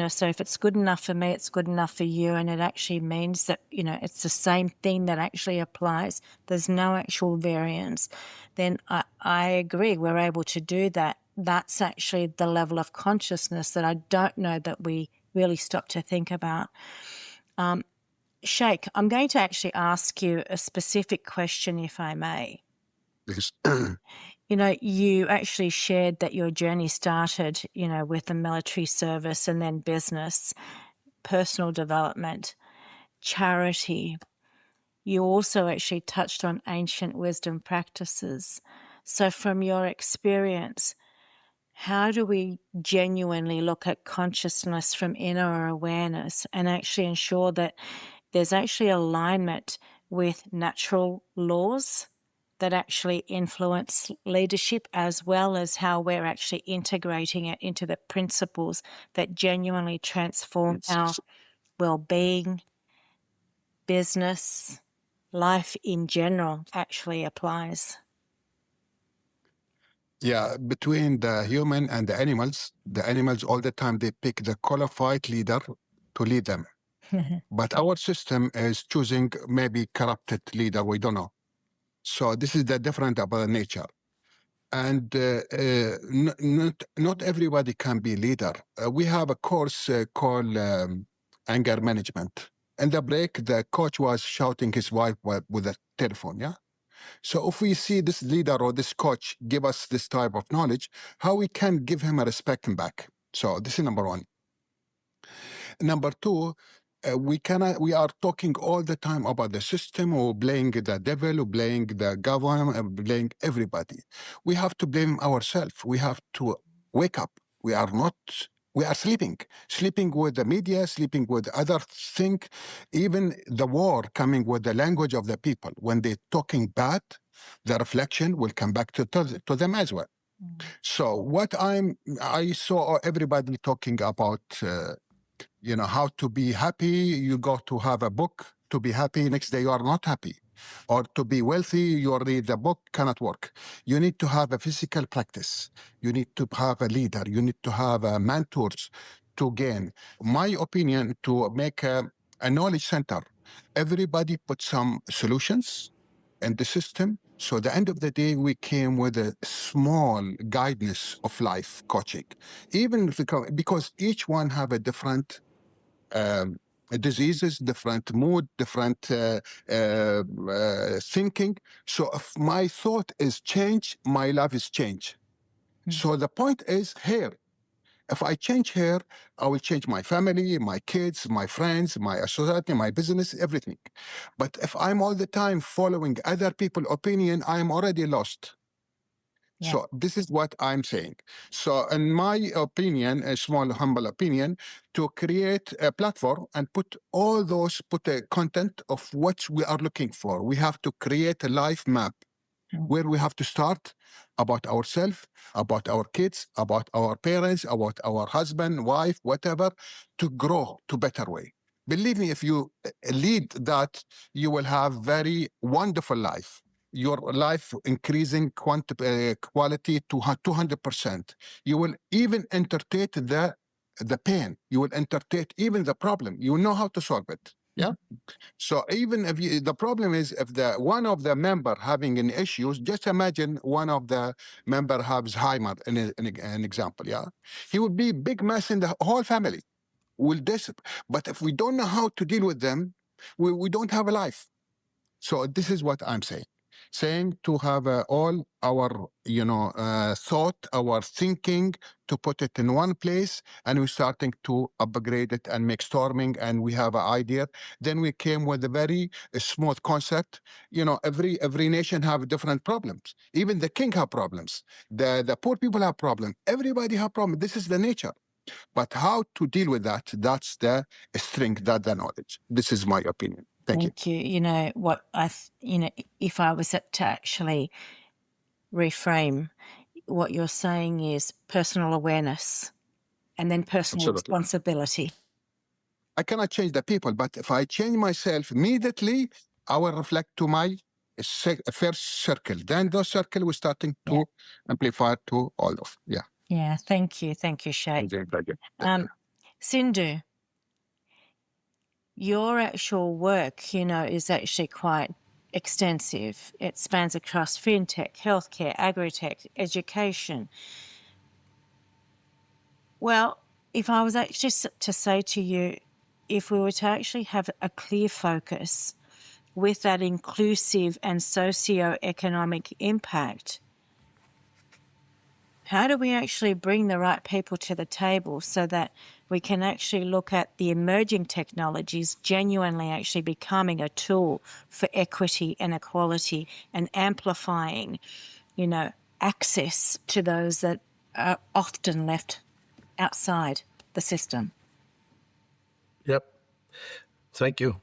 so if it's good enough for me, it's good enough for you, and it actually means that, it's the same thing that actually applies, there's no actual variance, then I agree, we're able to do that. That's actually the level of consciousness that I don't know that we really stop to think about. Sheikh, I'm going to actually ask you a specific question, if I may. Yes. You actually shared that your journey started, with the military service, and then business, personal development, charity. You also actually touched on ancient wisdom practices. So from your experience, how do we genuinely look at consciousness from inner awareness and actually ensure that there's actually alignment with natural laws that actually influence leadership, as well as how we're actually integrating it into the principles that genuinely transform our well-being, business, life in general actually applies? Yeah, between the human and the animals all the time, they pick the qualified leader to lead them. But our system is choosing maybe corrupted leader, we don't know. So this is the different about nature. And not everybody can be leader. We have a course called anger management. In the break, the coach was shouting his wife with a telephone, yeah? So if we see this leader or this coach give us this type of knowledge, how we can give him a respect back? So this is number one. Number two, we are talking all the time about the system, or blaming the devil, or blaming the government, blaming everybody. We have to blame ourselves. We have to wake up. We are sleeping with the media, sleeping with other things, even the war coming with the language of the people. When they're talking bad, The reflection will come back to them as well. So what I saw everybody talking about, how to be happy. You go to have a book to be happy. Next day you are not happy. Or to be wealthy, you read the book, cannot work. You need to have a physical practice. You need to have a leader. You need to have mentors to gain. My opinion, to make a knowledge center, everybody put some solutions in the system. So at the end of the day, we came with a small guidance of life coaching, even because each one have a different diseases, different mood, different thinking. So if my thought is change, my life is change. So the point is here, if I change here, I will change my family, my kids, my friends, my society, my business, everything. But if I'm all the time following other people's opinion, I'm already lost. Yeah. So this is what I'm saying. So in my opinion, a small, humble opinion, to create a platform and put a content of what we are looking for. We have to create a life map where we have to start about ourselves, about our kids, about our parents, about our husband, wife, whatever, to grow to better way. Believe me, if you lead that, you will have very wonderful life. Your life increasing quality to 200%. You will even entertain the pain. You will entertain even the problem. You know how to solve it. Yeah. So even if the problem is if one of the member having an issues, just imagine one of the member has Alzheimer, an example. Yeah, he would be big mess in the whole family. But if we don't know how to deal with them, we don't have a life. So this is what I'm saying to have all our thought, our thinking, to put it in one place, and we're starting to upgrade it and make storming, and we have an idea. Then we came with a very smooth concept. Every nation have different problems. Even the king have problems. The poor people have problems. Everybody have problems. This is the nature. But how to deal with that, that's the strength, that's the knowledge. This is my opinion. Thank you. You know, what if I was to actually reframe, what you're saying is personal awareness and then personal Absolutely. responsibility. I cannot change the people, but if I change myself immediately, I will reflect to my first circle. Then those circle we're starting to amplify to all of. Yeah. Yeah. Thank you, Sheikh. Sindhu, your actual work, is actually quite extensive. It spans across fintech, healthcare, agri-tech, education. Well, if I was actually to say to you, if we were to actually have a clear focus with that inclusive and socio-economic impact, how do we actually bring the right people to the table so that we can actually look at the emerging technologies genuinely actually becoming a tool for equity and equality and amplifying, access to those that are often left outside the system? Yep. Thank you.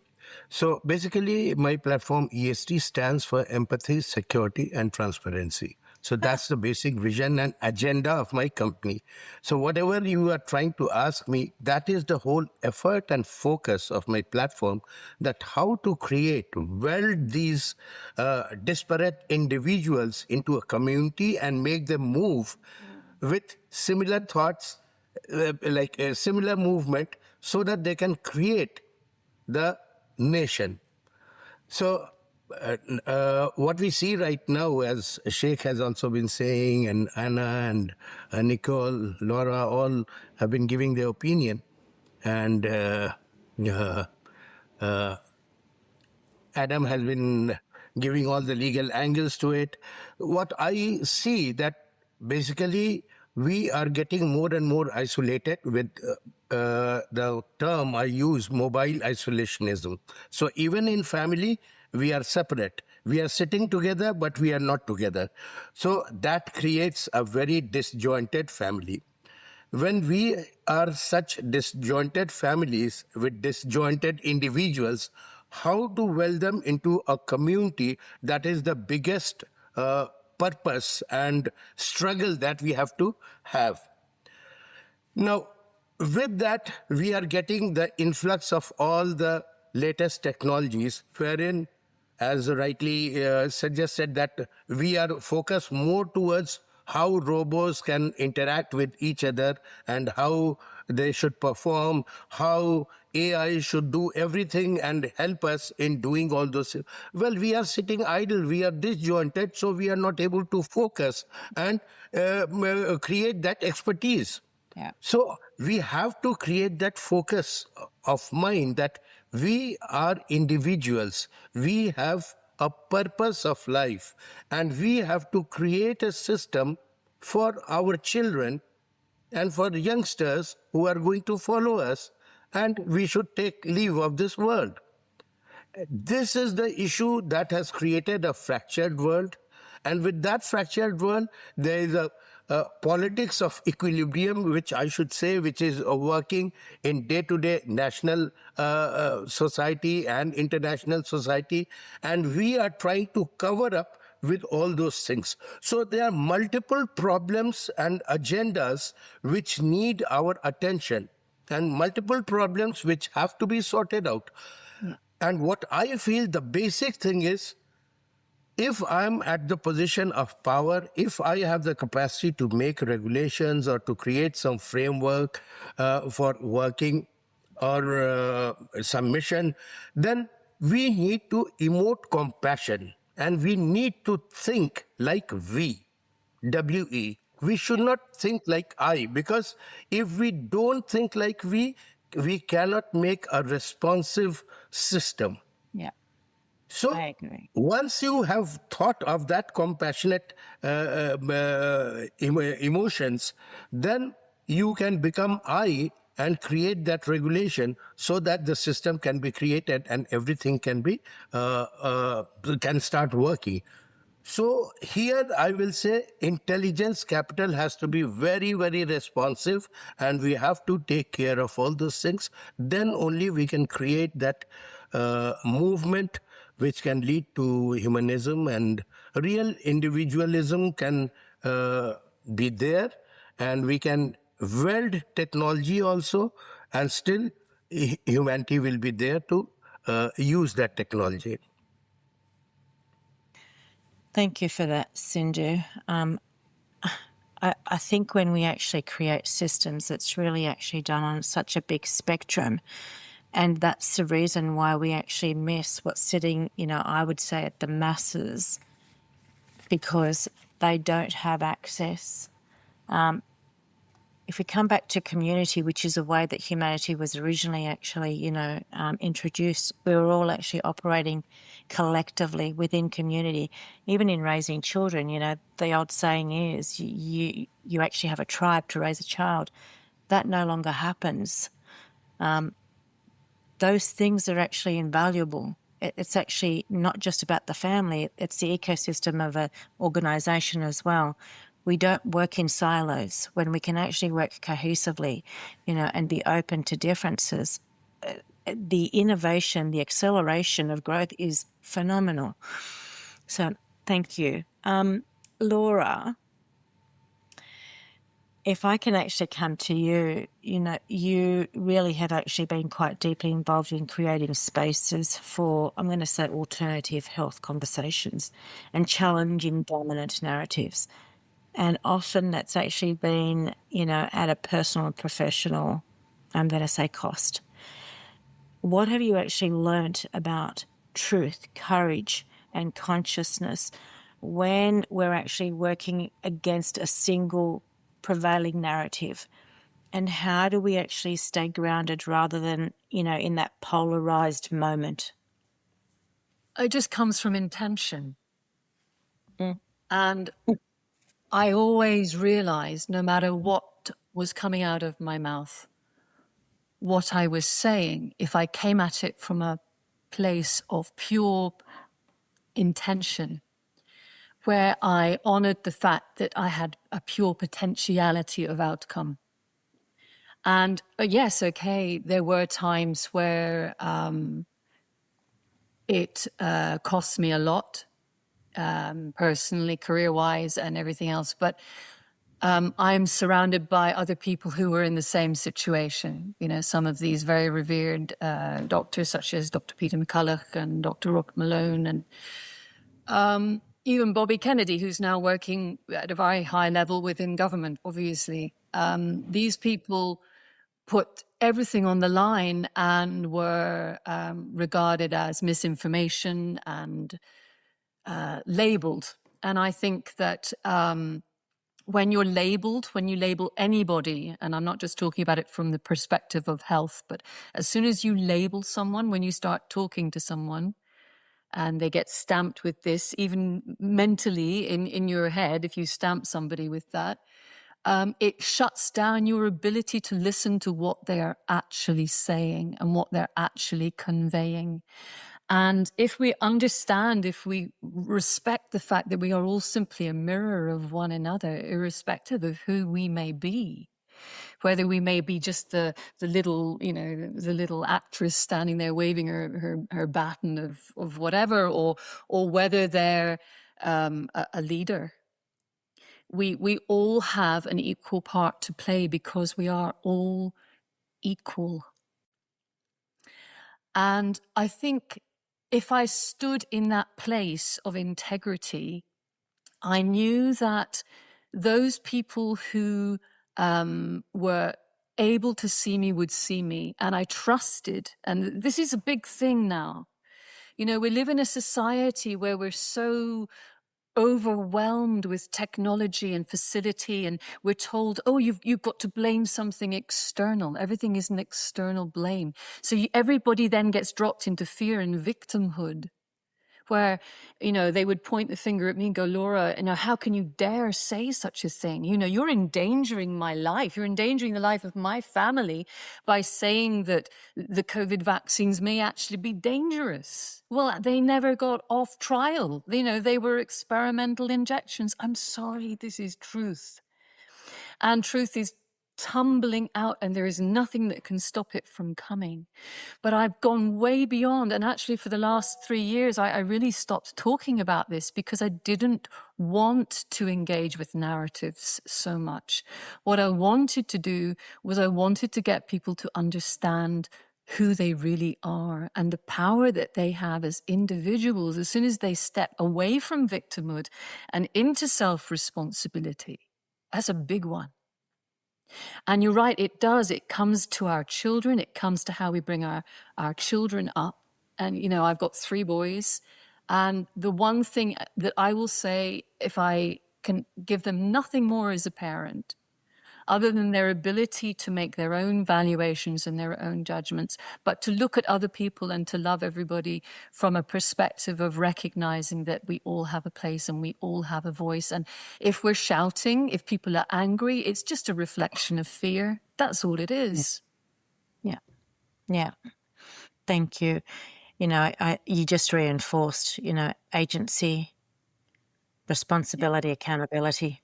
So basically, my platform EST stands for empathy, security, and transparency. So that's the basic vision and agenda of my company. So whatever you are trying to ask me, that is the whole effort and focus of my platform, that how to weld these disparate individuals into a community and make them move with similar thoughts, like a similar movement, so that they can create the nation. So what we see right now, as Sheikh has also been saying, and Anna and Nicole, Laura, all have been giving their opinion, and Adam has been giving all the legal angles to it. What I see that basically we are getting more and more isolated with the term I use, mobile isolationism. So even in family, we are separate. We are sitting together, but we are not together. So that creates a very disjointed family. When we are such disjointed families with disjointed individuals, how to weld them into a community. That is the biggest purpose and struggle that we have to have. Now, with that, we are getting the influx of all the latest technologies, wherein, as rightly suggested, that we are focused more towards how robots can interact with each other and how they should perform, how AI should do everything and help us in doing all those. Well, we are sitting idle, we are disjointed, so we are not able to focus and create that expertise. Yeah. So we have to create that focus of mind that we are individuals. We have a purpose of life, and we have to create a system for our children and for youngsters who are going to follow us, and we should take leave of this world. This is the issue that has created a fractured world. And with that fractured world, there is a politics of equilibrium, which I should say, which is working in day-to-day national society and international society. And we are trying to cover up with all those things. So there are multiple problems and agendas which need our attention, and multiple problems which have to be sorted out. And what I feel the basic thing is, if I'm at the position of power, if I have the capacity to make regulations or to create some framework for working or some mission, then we need to emote compassion and we need to think like we, W-E. We should not think like I, because if we don't think like we cannot make a responsive system. Yeah. So I agree. once you have thought of that compassionate emotions, then you can become I and create that regulation so that the system can be created and everything can be can start working. So here I will say intelligence capital has to be very, very responsive, and we have to take care of all those things. Then only we can create that movement which can lead to humanism, and real individualism can be there, and we can weld technology also, and still humanity will be there to use that technology. Thank you for that, Sindhu. I think when we actually create systems, it's really actually done on such a big spectrum. And that's the reason why we actually miss what's sitting, I would say at the masses, because they don't have access. If we come back to community, which is a way that humanity was originally actually, introduced, we were all actually operating collectively within community. Even in raising children, the old saying is you actually have a tribe to raise a child. That no longer happens. Those things are actually invaluable. It's actually not just about the family, it's the ecosystem of an organisation as well. We don't work in silos. When we can actually work cohesively, and be open to differences, the innovation, the acceleration of growth is phenomenal. So thank you. Laura, if I can actually come to you, you really have actually been quite deeply involved in creating spaces for, I'm going to say, alternative health conversations and challenging dominant narratives. And often that's actually been, at a personal and professional, I'm going to say, cost. What have you actually learnt about truth, courage, and consciousness when we're actually working against a single prevailing narrative? And how do we actually stay grounded rather than, in that polarized moment? It just comes from intention. And I always realized, no matter what was coming out of my mouth, what I was saying, if I came at it from a place of pure intention, where I honored the fact that I had a pure potentiality of outcome. And yes, okay, there were times where It costs me a lot, personally, career-wise, and everything else. But I'm surrounded by other people who are in the same situation. You know, some of these very revered doctors, such as Dr. Peter McCulloch and Dr. Robert Malone, and even Bobby Kennedy, who's now working at a very high level within government, obviously. These people put everything on the line and were regarded as misinformation and labeled. And I think that when you're labeled, when you label anybody, and I'm not just talking about it from the perspective of health, but as soon as you label someone, when you start talking to someone and they get stamped with this, even mentally in your head, if you stamp somebody with that, it shuts down your ability to listen to what they are actually saying and what they're actually conveying. And if we understand, if we respect the fact that we are all simply a mirror of one another, irrespective of who we may be, whether we may be just the little, you know, the little actress standing there waving her baton of whatever, or whether they're a leader, we all have an equal part to play because we are all equal. And I think if I stood in that place of integrity, I knew that those people who were able to see me would see me, and I trusted. And this is a big thing now. You know, we live in a society where we're so overwhelmed with technology and facility, and we're told, oh, you've got to blame something external. Everything is an external blame. So everybody then gets dropped into fear and victimhood, where, you know, they would point the finger at me and go, Laura, you know, how can you dare say such a thing? You know, you're endangering my life. You're endangering the life of my family by saying that the COVID vaccines may actually be dangerous. Well, they never got off trial. You know, they were experimental injections. I'm sorry, this is truth. And truth is tumbling out, and there is nothing that can stop it from coming. But I've gone way beyond, and actually for the last 3 years, I really stopped talking about this because I didn't want to engage with narratives so much. What I wanted to do was I wanted to get people to understand who they really are and the power that they have as individuals as soon as they step away from victimhood and into self-responsibility. That's a big one. And you're right, it does. It comes to our children. It comes to how we bring our children up. And, you know, I've got 3 boys. And the one thing that I will say, if I can give them nothing more as a parent, other than their ability to make their own valuations and their own judgments, but to look at other people and to love everybody from a perspective of recognizing that we all have a place and we all have a voice. And if we're shouting, if people are angry, it's just a reflection of fear. That's all it is. Yeah. Thank you. You know, you just reinforced, you know, agency, responsibility, accountability.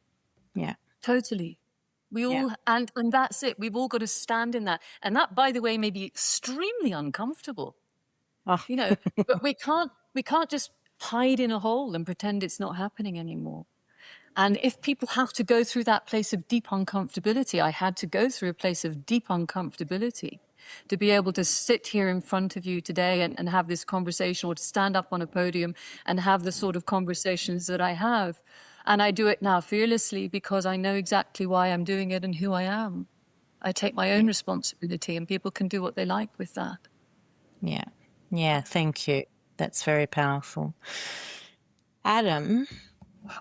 Yeah. Totally. We all, and that's it. We've all got to stand in that. And that, by the way, may be extremely uncomfortable. Oh. You know, but we can't just hide in a hole and pretend it's not happening anymore. And if people have to go through that place of deep uncomfortability, I had to go through a place of deep uncomfortability to be able to sit here in front of you today and have this conversation, or to stand up on a podium and have the sort of conversations that I have. And I do it now fearlessly because I know exactly why I'm doing it and who I am. I take my own responsibility, and people can do what they like with that. Yeah, thank you. That's very powerful. Adam,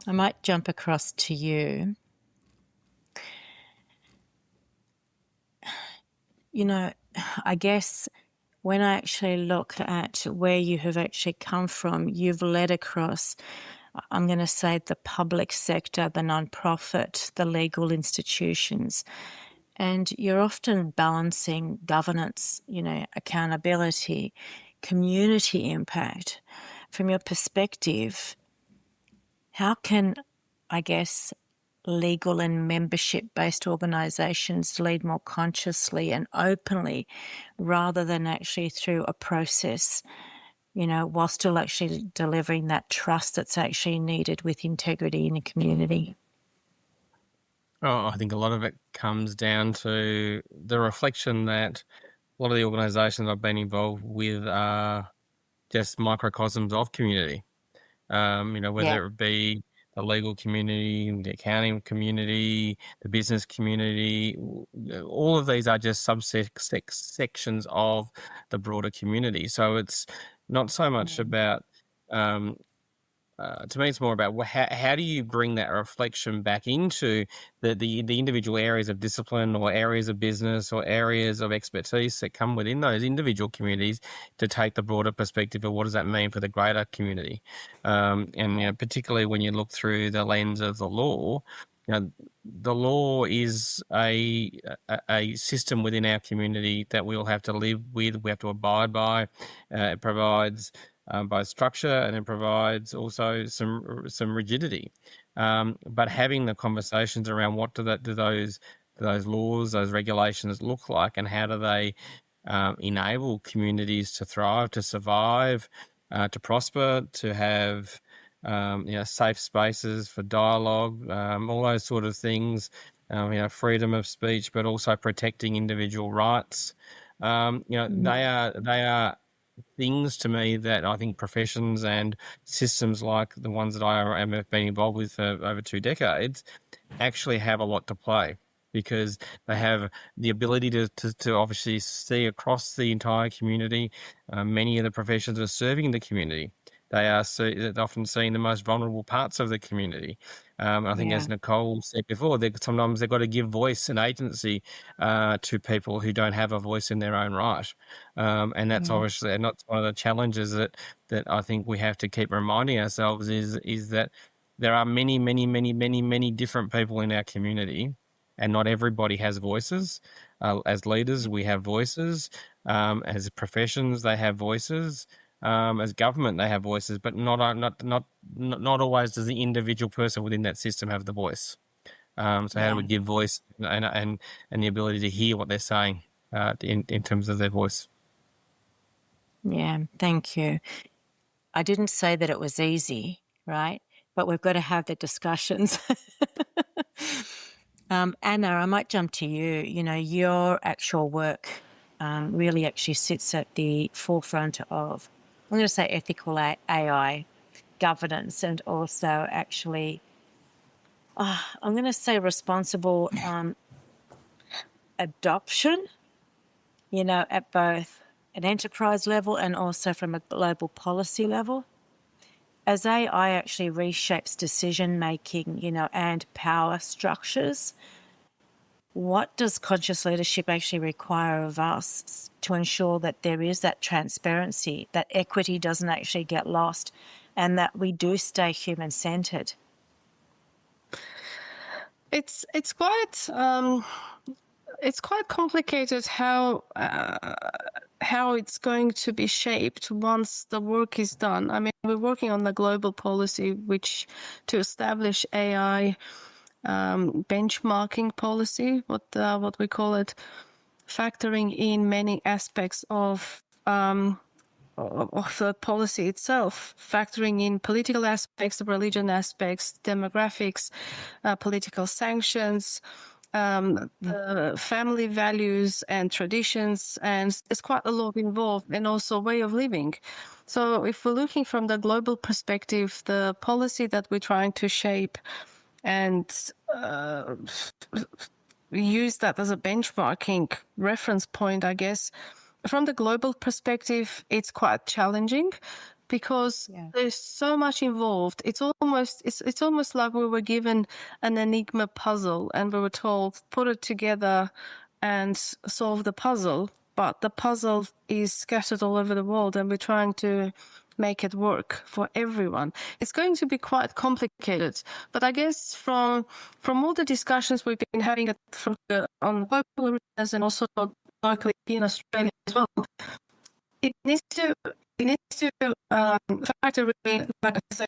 I might jump across to you. You know, I guess when I actually look at where you have actually come from, you've led across, I'm going to say, the public sector, the non-profit, the legal institutions, and you're often balancing governance, you know, accountability, community impact. From your perspective, how can, I guess, legal and membership-based organisations lead more consciously and openly rather than actually through a process while still actually delivering that trust that's actually needed with integrity in a community? Oh, I think a lot of it comes down to the reflection that a lot of the organisations I've been involved with are just microcosms of community. Whether it be the legal community, the accounting community, the business community, all of these are just sections of the broader community. So it's not so much about to me, it's more about how do you bring that reflection back into the individual areas of discipline or areas of business or areas of expertise that come within those individual communities to take the broader perspective of what does that mean for the greater community. And particularly when you look through the lens of the law, the law is a system within our community that we all have to live with, we have to abide by. It provides both structure and it provides also some rigidity. But having the conversations around what do those laws, those regulations look like, and how do they enable communities to thrive, to survive, to prosper, to have safe spaces for dialogue, all those sort of things. Freedom of speech, but also protecting individual rights. They are things to me that I think professions and systems like the ones that I have been involved with for over 2 decades actually have a lot to play, because they have the ability to obviously see across the entire community. Many of the professions are serving the community. They are often seeing the most vulnerable parts of the community. I think, as Nicole said before, sometimes they've got to give voice and agency to people who don't have a voice in their own right. And that's obviously, and that's one of the challenges that I think we have to keep reminding ourselves is that there are many, many, many, many, many different people in our community, and not everybody has voices. As leaders, we have voices. As professions, they have voices. As government, they have voices, but not always does the individual person within that system have the voice. So how do we give voice and the ability to hear what they're saying in terms of their voice? Yeah, thank you. I didn't say that it was easy, right? But we've got to have the discussions. Anna, I might jump to you. Your actual work really actually sits at the forefront of, I'm going to say, ethical AI governance, and also actually, I'm going to say responsible adoption, at both an enterprise level and also from a global policy level. As AI actually reshapes decision-making, and power structures, what does conscious leadership actually require of us to ensure that there is that transparency, that equity doesn't actually get lost, and that we do stay human-centered? It's quite complicated how it's going to be shaped once the work is done. I mean, we're working on the global policy, which to establish AI benchmarking policy, what we call it, factoring in many aspects of the policy itself, factoring in political aspects, the aspects, demographics, political sanctions, the family values and traditions, and there's quite a lot involved, and also way of living. So if we're looking from the global perspective, the policy that we're trying to shape and use that as a benchmarking reference point, I guess, from the global perspective, it's quite challenging because there's so much involved. It's almost like we were given an enigma puzzle and we were told, put it together and solve the puzzle. But the puzzle is scattered all over the world and we're trying to make it work for everyone. It's going to be quite complicated. But I guess from all the discussions we've been having on global arenas and also locally in Australia as well, it needs to factor in, like I said,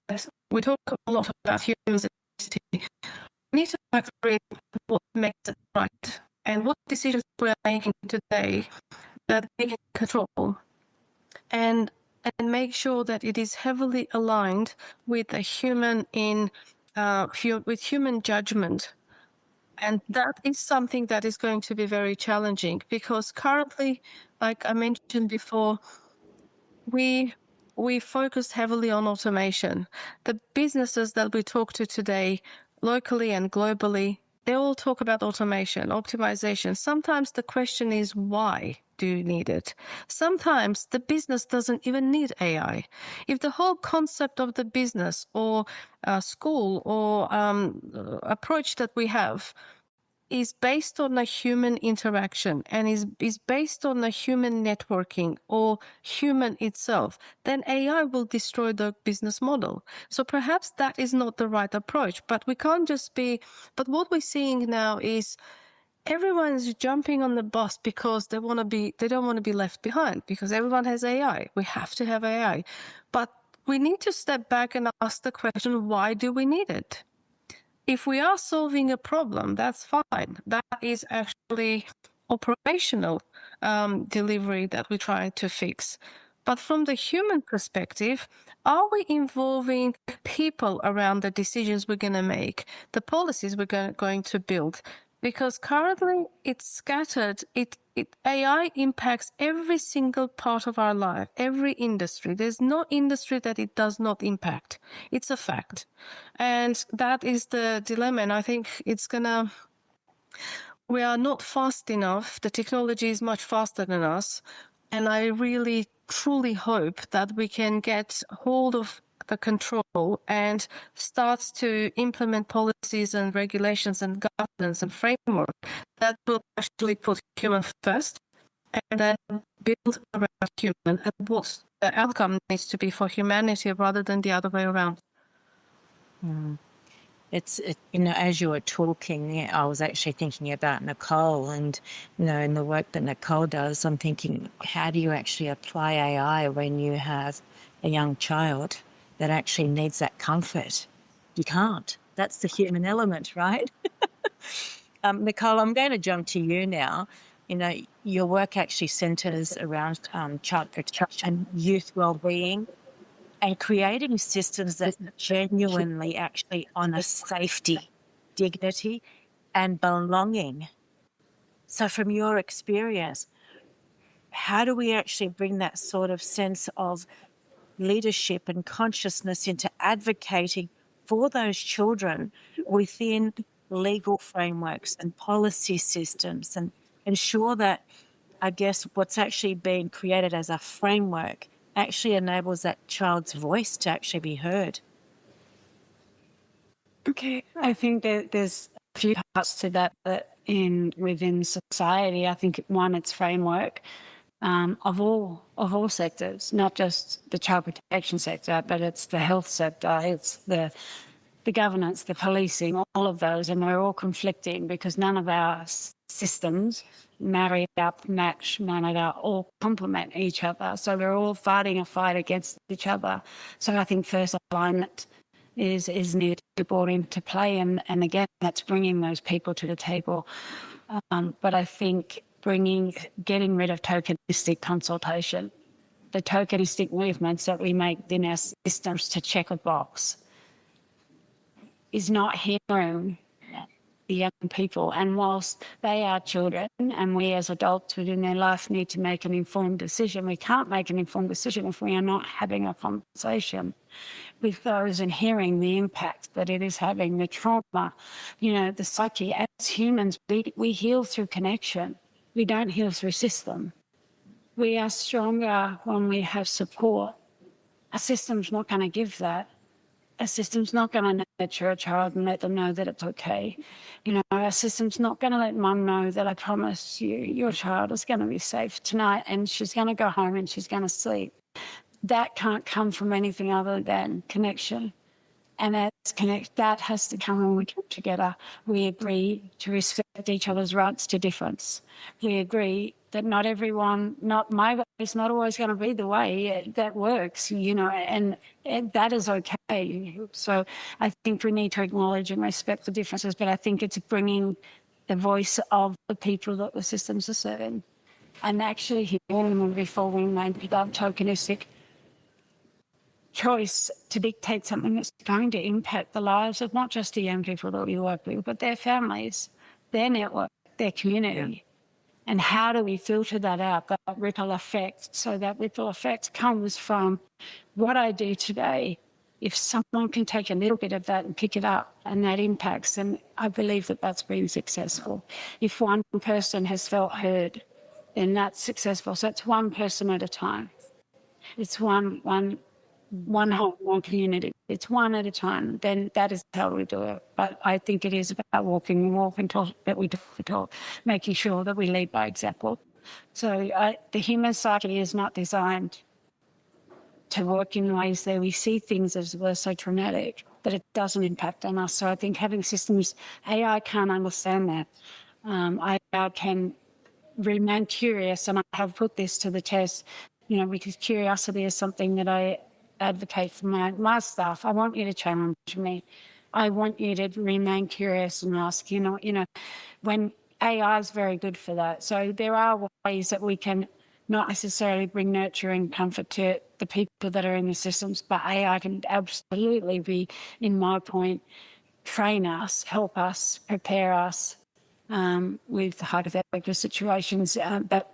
we talk a lot about human centricity. We need to factor in what makes it right and what decisions we're making today that we can control and make make sure that it is heavily aligned with a human with human judgment. And that is something that is going to be very challenging, because currently, like I mentioned before, we focus heavily on automation. The businesses that we talk to today, locally and globally, they all talk about automation, optimization. Sometimes the question is, why do you need it? Sometimes the business doesn't even need AI. If the whole concept of the business or school or approach that we have is based on a human interaction and is based on a human networking or human itself, then AI will destroy the business model. So perhaps that is not the right approach, but we can't just be, but what we're seeing now is everyone's jumping on the bus because they don't want to be left behind, because everyone has AI. We have to have AI. But we need to step back and ask the question, why do we need it? If we are solving a problem, that's fine. That is actually operational delivery that we're trying to fix. But from the human perspective, are we involving people around the decisions we're going to make, the policies we're going to build? Because currently it's scattered. AI impacts every single part of our life, every industry. There's no industry that it does not impact. It's a fact. And that is the dilemma. And I think we are not fast enough. The technology is much faster than us. And I really, truly hope that we can get hold of the control and start to implement policies and regulations and governance and framework that will actually put human first and then build around human and what the outcome needs to be for humanity rather than the other way around. It's as you were talking, I was actually thinking about Nicole and, in the work that Nicole does, I'm thinking, how do you actually apply AI when you have a young child that actually needs that comfort? You can't. That's the human element, right? Nicole, I'm going to jump to you now. Your work actually centres around child protection, youth wellbeing, and creating systems that genuinely actually honour safety, dignity, and belonging. So from your experience, how do we actually bring that sort of sense of leadership and consciousness into advocating for those children within legal frameworks and policy systems, and ensure that, I guess, what's actually being created as a framework actually enables that child's voice to actually be heard? Okay, I think that there's a few parts to that within society. I think one, it's framework of all sectors, not just the child protection sector, but it's the health sector, it's the governance, the policing, all of those, and they're all conflicting because none of our systems marry up, match, none of our all complement each other. So we're all fighting a fight against each other. So I think first alignment is needed to be brought into play, and again, that's bringing those people to the table. But I think getting rid of tokenistic consultation, the tokenistic movements that we make within our systems to check a box, is not hearing the young people. And whilst they are children and we as adults within their life need to make an informed decision, we can't make an informed decision if we are not having a conversation with those and hearing the impact that it is having, the trauma, the psyche. As humans, we heal through connection. We don't heal through system. We are stronger when we have support. A system's not going to give that. A system's not going to nurture a child and let them know that it's okay. A system's not going to let mum know that I promise you your child is going to be safe tonight and she's going to go home and she's going to sleep. That can't come from anything other than connection. And that has to come when we come together. We agree to respect each other's rights to difference. We agree that not my way is not always going to be the way that works, and that is okay. So I think we need to acknowledge and respect the differences, but I think it's bringing the voice of the people that the systems are serving and actually hearing them before we make it up tokenistic. choice to dictate something that's going to impact the lives of not just the young people that we work with, but their families, their network, their community. And how do we filter that out, that ripple effect? So that ripple effect comes from what I do today. If someone can take a little bit of that and pick it up, and that impacts, and I believe that that's been successful. If one person has felt heard, then that's successful. So it's one person at a time. It's one whole one community. It's one at a time. Then that is how we do it. But I think it is about walking the walk and talk that we do the talk, making sure that we lead by example. So the human psyche is not designed to work in ways that we see things as were so traumatic that it doesn't impact on us. So I think having systems, AI can't understand that. AI can remain curious, and I have put this to the test, because curiosity is something that I advocate for my staff. I want you to challenge me. I want you to remain curious and ask, when AI is very good for that. So there are ways that we can not necessarily bring nurture and comfort to the people that are in the systems, but AI can absolutely be, in my point, train us, help us, prepare us with hypothetical situations that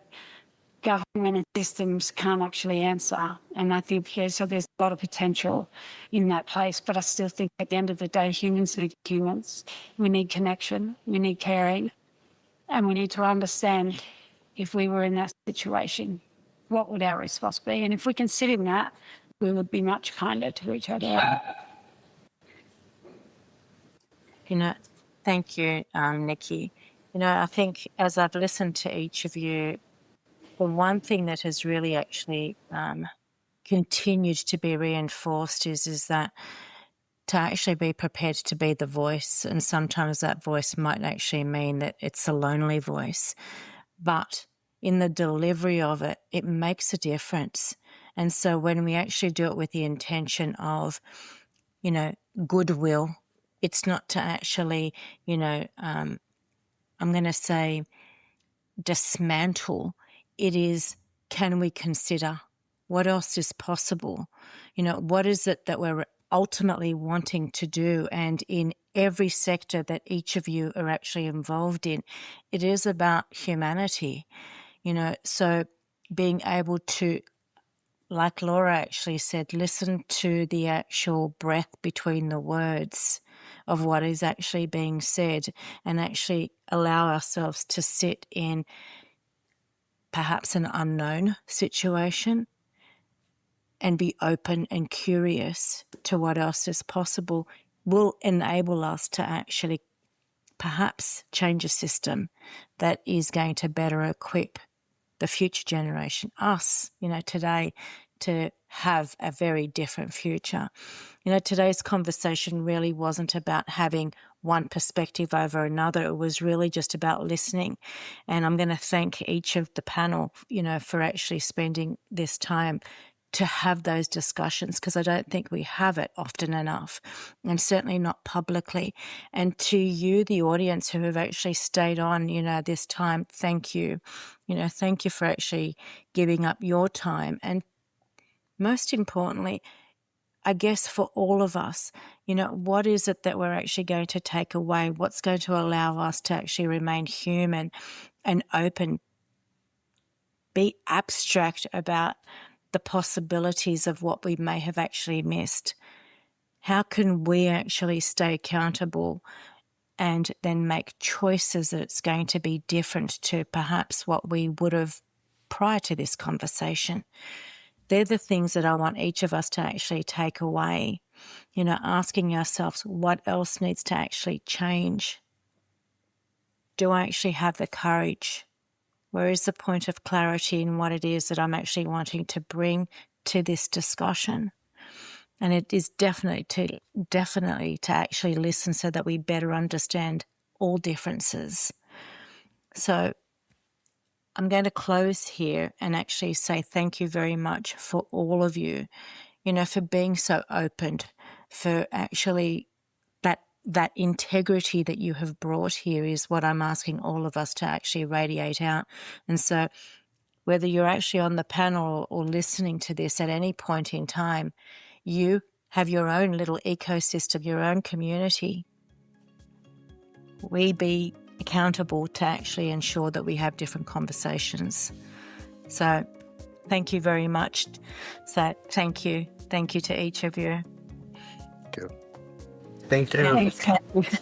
government and systems can't actually answer. And I think, so there's a lot of potential in that place. But I still think at the end of the day, humans need humans. We need connection, we need caring, and we need to understand if we were in that situation, what would our response be? And if we can sit in that, we would be much kinder to each other. Thank you, Nikki. I think as I've listened to each of you, the one thing that has really actually continued to be reinforced is that to actually be prepared to be the voice, and sometimes that voice might actually mean that it's a lonely voice, but in the delivery of it, it makes a difference. And so when we actually do it with the intention of, goodwill, it's not to actually, I'm going to say dismantle. It is, can we consider what else is possible? What is it that we're ultimately wanting to do? And in every sector that each of you are actually involved in, it is about humanity, so being able to, like Laura actually said, listen to the actual breath between the words of what is actually being said, and actually allow ourselves to sit in perhaps an unknown situation and be open and curious to what else is possible, will enable us to actually perhaps change a system that is going to better equip the future generation, us, today, to have a very different future. Today's conversation really wasn't about having one perspective over another. It was really just about listening. And I'm going to thank each of the panel, for actually spending this time to have those discussions, because I don't think we have it often enough, and certainly not publicly. And to you, the audience who have actually stayed on, this time, thank you. Thank you for actually giving up your time. And most importantly, I guess for all of us, what is it that we're actually going to take away? What's going to allow us to actually remain human and open, be abstract about the possibilities of what we may have actually missed? How can we actually stay accountable and then make choices that it's going to be different to perhaps what we would have prior to this conversation? They're the things that I want each of us to actually take away, asking ourselves what else needs to actually change. Do I actually have the courage? Where is the point of clarity in what it is that I'm actually wanting to bring to this discussion? And it is definitely to actually listen so that we better understand all differences. So I'm going to close here and actually say thank you very much for all of you, for being so open, for actually that integrity that you have brought here is what I'm asking all of us to actually radiate out. And so whether you're actually on the panel or listening to this at any point in time, you have your own little ecosystem, your own community. We be accountable to actually ensure that we have different conversations. So thank you very much. So thank you. Thank you to each of you. Thank you. Thanks, Cathy.